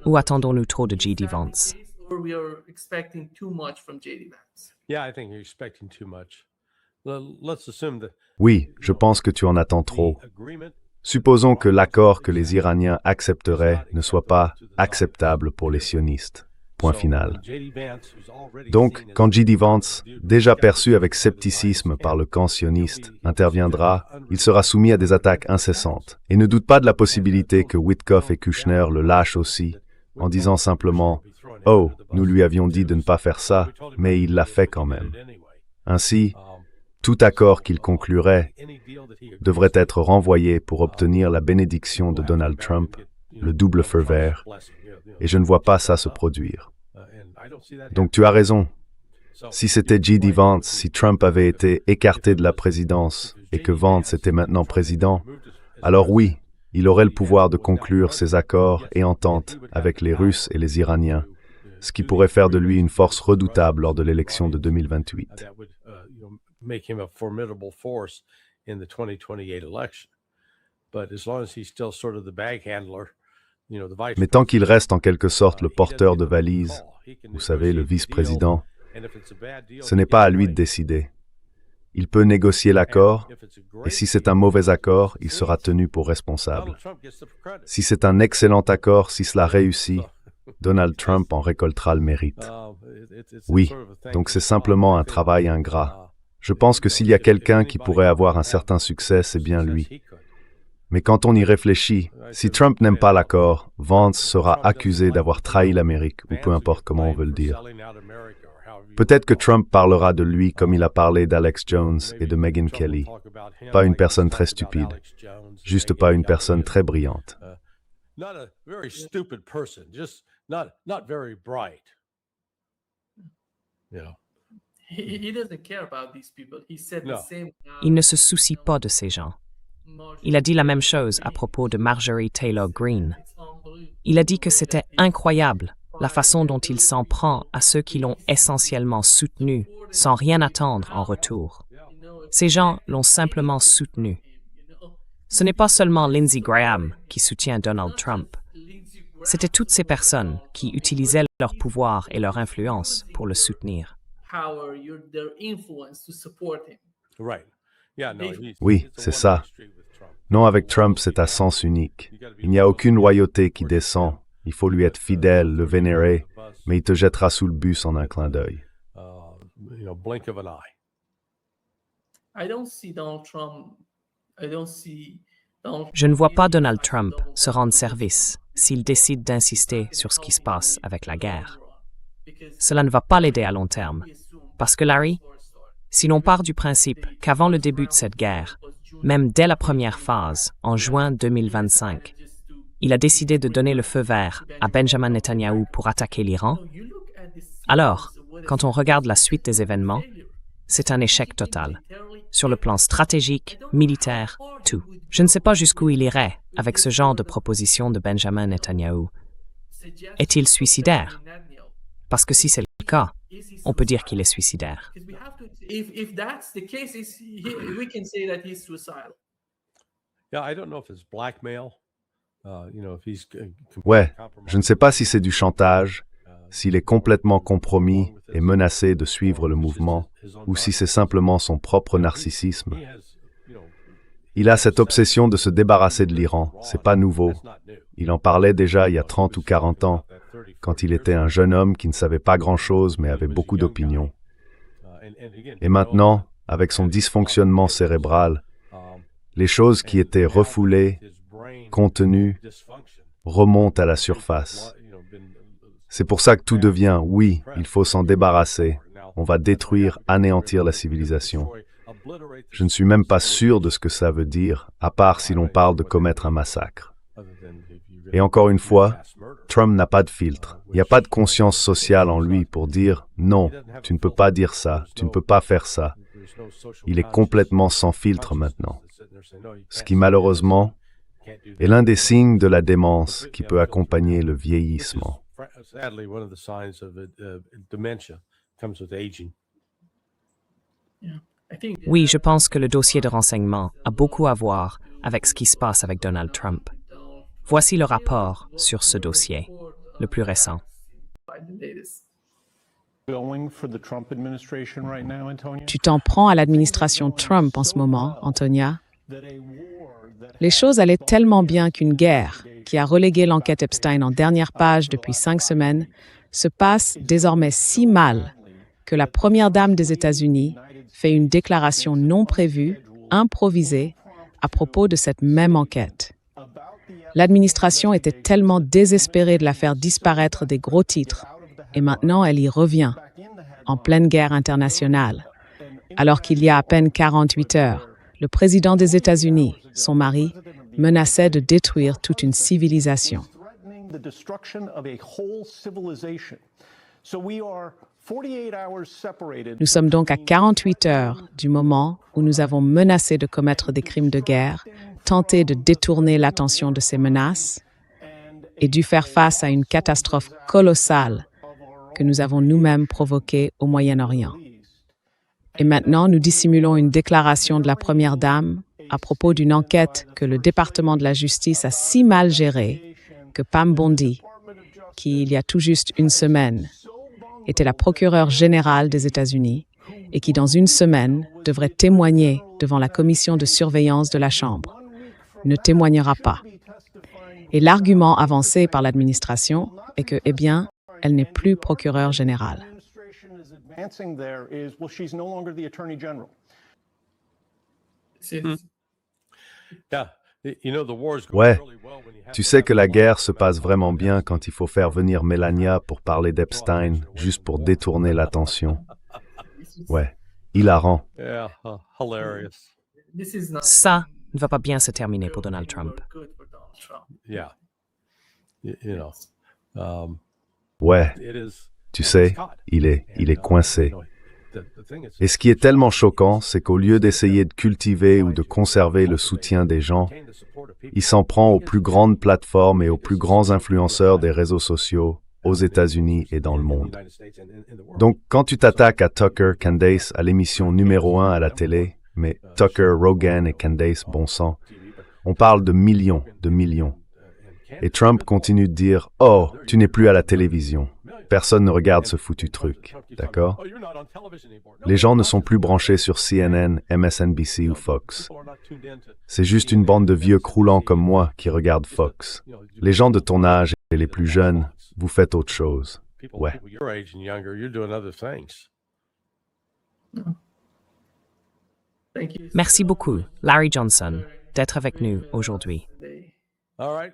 [SPEAKER 1] ou attendons-nous trop de J.D. Vance?
[SPEAKER 2] Oui, je pense que tu en attends trop. Supposons que l'accord que les Iraniens accepteraient ne soit pas acceptable pour les sionistes. Point final. Donc, quand J.D. Vance, déjà perçu avec scepticisme par le camp sioniste, interviendra, il sera soumis à des attaques incessantes. Et ne doute pas de la possibilité que Witkoff et Kushner le lâchent aussi, en disant simplement « Oh, nous lui avions dit de ne pas faire ça, mais il l'a fait quand même. » Ainsi, tout accord qu'il conclurait devrait être renvoyé pour obtenir la bénédiction de Donald Trump, le double feu vert, et je ne vois pas ça se produire. Donc tu as raison. Si c'était J.D. Vance, si Trump avait été écarté de la présidence et que Vance était maintenant président, alors oui, il aurait le pouvoir de conclure ces accords et ententes avec les Russes et les Iraniens, ce qui pourrait faire de lui une force redoutable lors de l'élection de 2028.
[SPEAKER 5] Make him a formidable force in the 2028 election. But as long as he's still sort of the bag handler, you know, the vice.
[SPEAKER 2] Mais tant qu'il reste en quelque sorte le porteur de valise, vous savez, le vice-président, ce n'est pas à lui de décider. Il peut négocier l'accord, et si c'est un mauvais accord, il sera tenu pour responsable. Si c'est un excellent accord, si cela réussit, Donald Trump en récoltera le mérite. Oui, donc c'est simplement un travail ingrat. Je pense que s'il y a quelqu'un qui pourrait avoir un certain succès, c'est bien lui. Mais quand on y réfléchit, si Trump n'aime pas l'accord, Vance sera accusé d'avoir trahi l'Amérique, ou peu importe comment on veut le dire. Peut-être que Trump parlera de lui comme il a parlé d'Alex Jones et de Megyn Kelly. Pas une personne très stupide, juste pas une personne très brillante.
[SPEAKER 1] Il ne se soucie pas de ces gens. Il a dit la même chose à propos de Marjorie Taylor Greene. Il a dit que c'était incroyable la façon dont il s'en prend à ceux qui l'ont essentiellement soutenu sans rien attendre en retour. Ces gens l'ont simplement soutenu. Ce n'est pas seulement Lindsey Graham qui soutient Donald Trump. C'était toutes ces personnes qui utilisaient leur pouvoir et leur influence pour le soutenir.
[SPEAKER 2] Oui, c'est ça. Non, avec Trump, c'est à sens unique. Il n'y a aucune loyauté qui descend. Il faut lui être fidèle, le vénérer, mais il te jettera sous le bus en un clin d'œil.
[SPEAKER 1] Je ne vois pas Donald Trump se rendre service s'il décide d'insister sur ce qui se passe avec la guerre. Cela ne va pas l'aider à long terme. Parce que Larry, si l'on part du principe qu'avant le début de cette guerre, même dès la première phase, en juin 2025, il a décidé de donner le feu vert à Benjamin Netanyahou pour attaquer l'Iran, alors, quand on regarde la suite des événements, c'est un échec total. Sur le plan stratégique, militaire, tout. Je ne sais pas jusqu'où il irait avec ce genre de proposition de Benjamin Netanyahou. Est-il suicidaire? Parce que si c'est le cas, on peut dire qu'il est suicidaire.
[SPEAKER 2] Ouais, je ne sais pas si c'est du chantage, s'il est complètement compromis et menacé de suivre le mouvement, ou si c'est simplement son propre narcissisme. Il a cette obsession de se débarrasser de l'Iran, c'est pas nouveau. Il en parlait déjà il y a 30 ou 40 ans, quand il était un jeune homme qui ne savait pas grand-chose mais avait beaucoup d'opinions. Et maintenant, avec son dysfonctionnement cérébral, les choses qui étaient refoulées, contenues, remontent à la surface. C'est pour ça que tout devient, oui, il faut s'en débarrasser. On va détruire, anéantir la civilisation. Je ne suis même pas sûr de ce que ça veut dire, à part si l'on parle de commettre un massacre. Et encore une fois, Trump n'a pas de filtre. Il n'y a pas de conscience sociale en lui pour dire « Non, tu ne peux pas dire ça, tu ne peux pas faire ça ». Il est complètement sans filtre maintenant. Ce qui malheureusement est l'un des signes de la démence qui peut accompagner le vieillissement.
[SPEAKER 1] Oui, je pense que le dossier de renseignement a beaucoup à voir avec ce qui se passe avec Donald Trump. Voici le rapport sur ce dossier, le plus récent.
[SPEAKER 6] Tu t'en prends à l'administration Trump en ce moment, Antonia? Les choses allaient tellement bien qu'une guerre, qui a relégué l'enquête Epstein en dernière page depuis 5 semaines, se passe désormais si mal que la première dame des États-Unis fait une déclaration non prévue, improvisée, à propos de cette même enquête. L'administration était tellement désespérée de la faire disparaître des gros titres, et maintenant elle y revient, en pleine guerre internationale. Alors qu'il y a à peine 48 heures, le président des États-Unis, son mari, menaçait de détruire toute une civilisation. Nous sommes donc à 48 heures du moment où nous avons menacé de commettre des crimes de guerre, tenté de détourner l'attention de ces menaces et dû faire face à une catastrophe colossale que nous avons nous-mêmes provoquée au Moyen-Orient. Et maintenant, nous dissimulons une déclaration de la Première Dame à propos d'une enquête que le département de la justice a si mal gérée que Pam Bondi, qui, il y a tout juste une semaine, était la procureure générale des États-Unis, et qui, dans une semaine, devrait témoigner devant la commission de surveillance de la Chambre, ne témoignera pas. Et l'argument avancé par l'administration est que, eh bien, elle n'est plus procureure générale.
[SPEAKER 2] Ouais, tu sais que la guerre se passe vraiment bien quand il faut faire venir Melania pour parler d'Epstein, juste pour détourner l'attention. Ouais, hilarant.
[SPEAKER 1] Ça ne va pas bien se terminer pour Donald Trump.
[SPEAKER 2] Ouais, tu sais, il est coincé. Et ce qui est tellement choquant, c'est qu'au lieu d'essayer de cultiver ou de conserver le soutien des gens, il s'en prend aux plus grandes plateformes et aux plus grands influenceurs des réseaux sociaux aux États-Unis et dans le monde. Donc, quand tu t'attaques à Tucker, Candace, à l'émission numéro 1 à la télé, mais Tucker, Rogan et Candace, bon sang, on parle de millions. Et Trump continue de dire « Oh, tu n'es plus à la télévision. Personne ne regarde ce foutu truc. » D'accord? Les gens ne sont plus branchés sur CNN, MSNBC ou Fox. C'est juste une bande de vieux croulants comme moi qui regardent Fox. Les gens de ton âge et les plus jeunes, vous faites autre chose. Ouais.
[SPEAKER 1] Merci beaucoup, Larry Johnson, d'être avec nous aujourd'hui.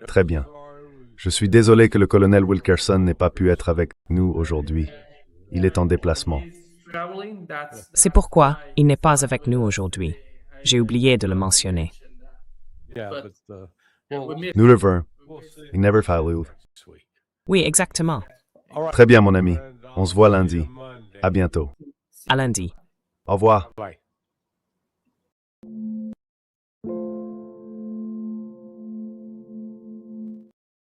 [SPEAKER 2] Très bien. Je suis désolé que le colonel Wilkerson n'ait pas pu être avec nous aujourd'hui. Il est en déplacement.
[SPEAKER 1] C'est pourquoi il n'est pas avec nous aujourd'hui. J'ai oublié de le mentionner.
[SPEAKER 2] Nous le verrons. Il never failed.
[SPEAKER 1] Oui, exactement.
[SPEAKER 2] Très bien, mon ami. On se voit lundi. À bientôt.
[SPEAKER 1] À lundi.
[SPEAKER 2] Au revoir.
[SPEAKER 5] Bye.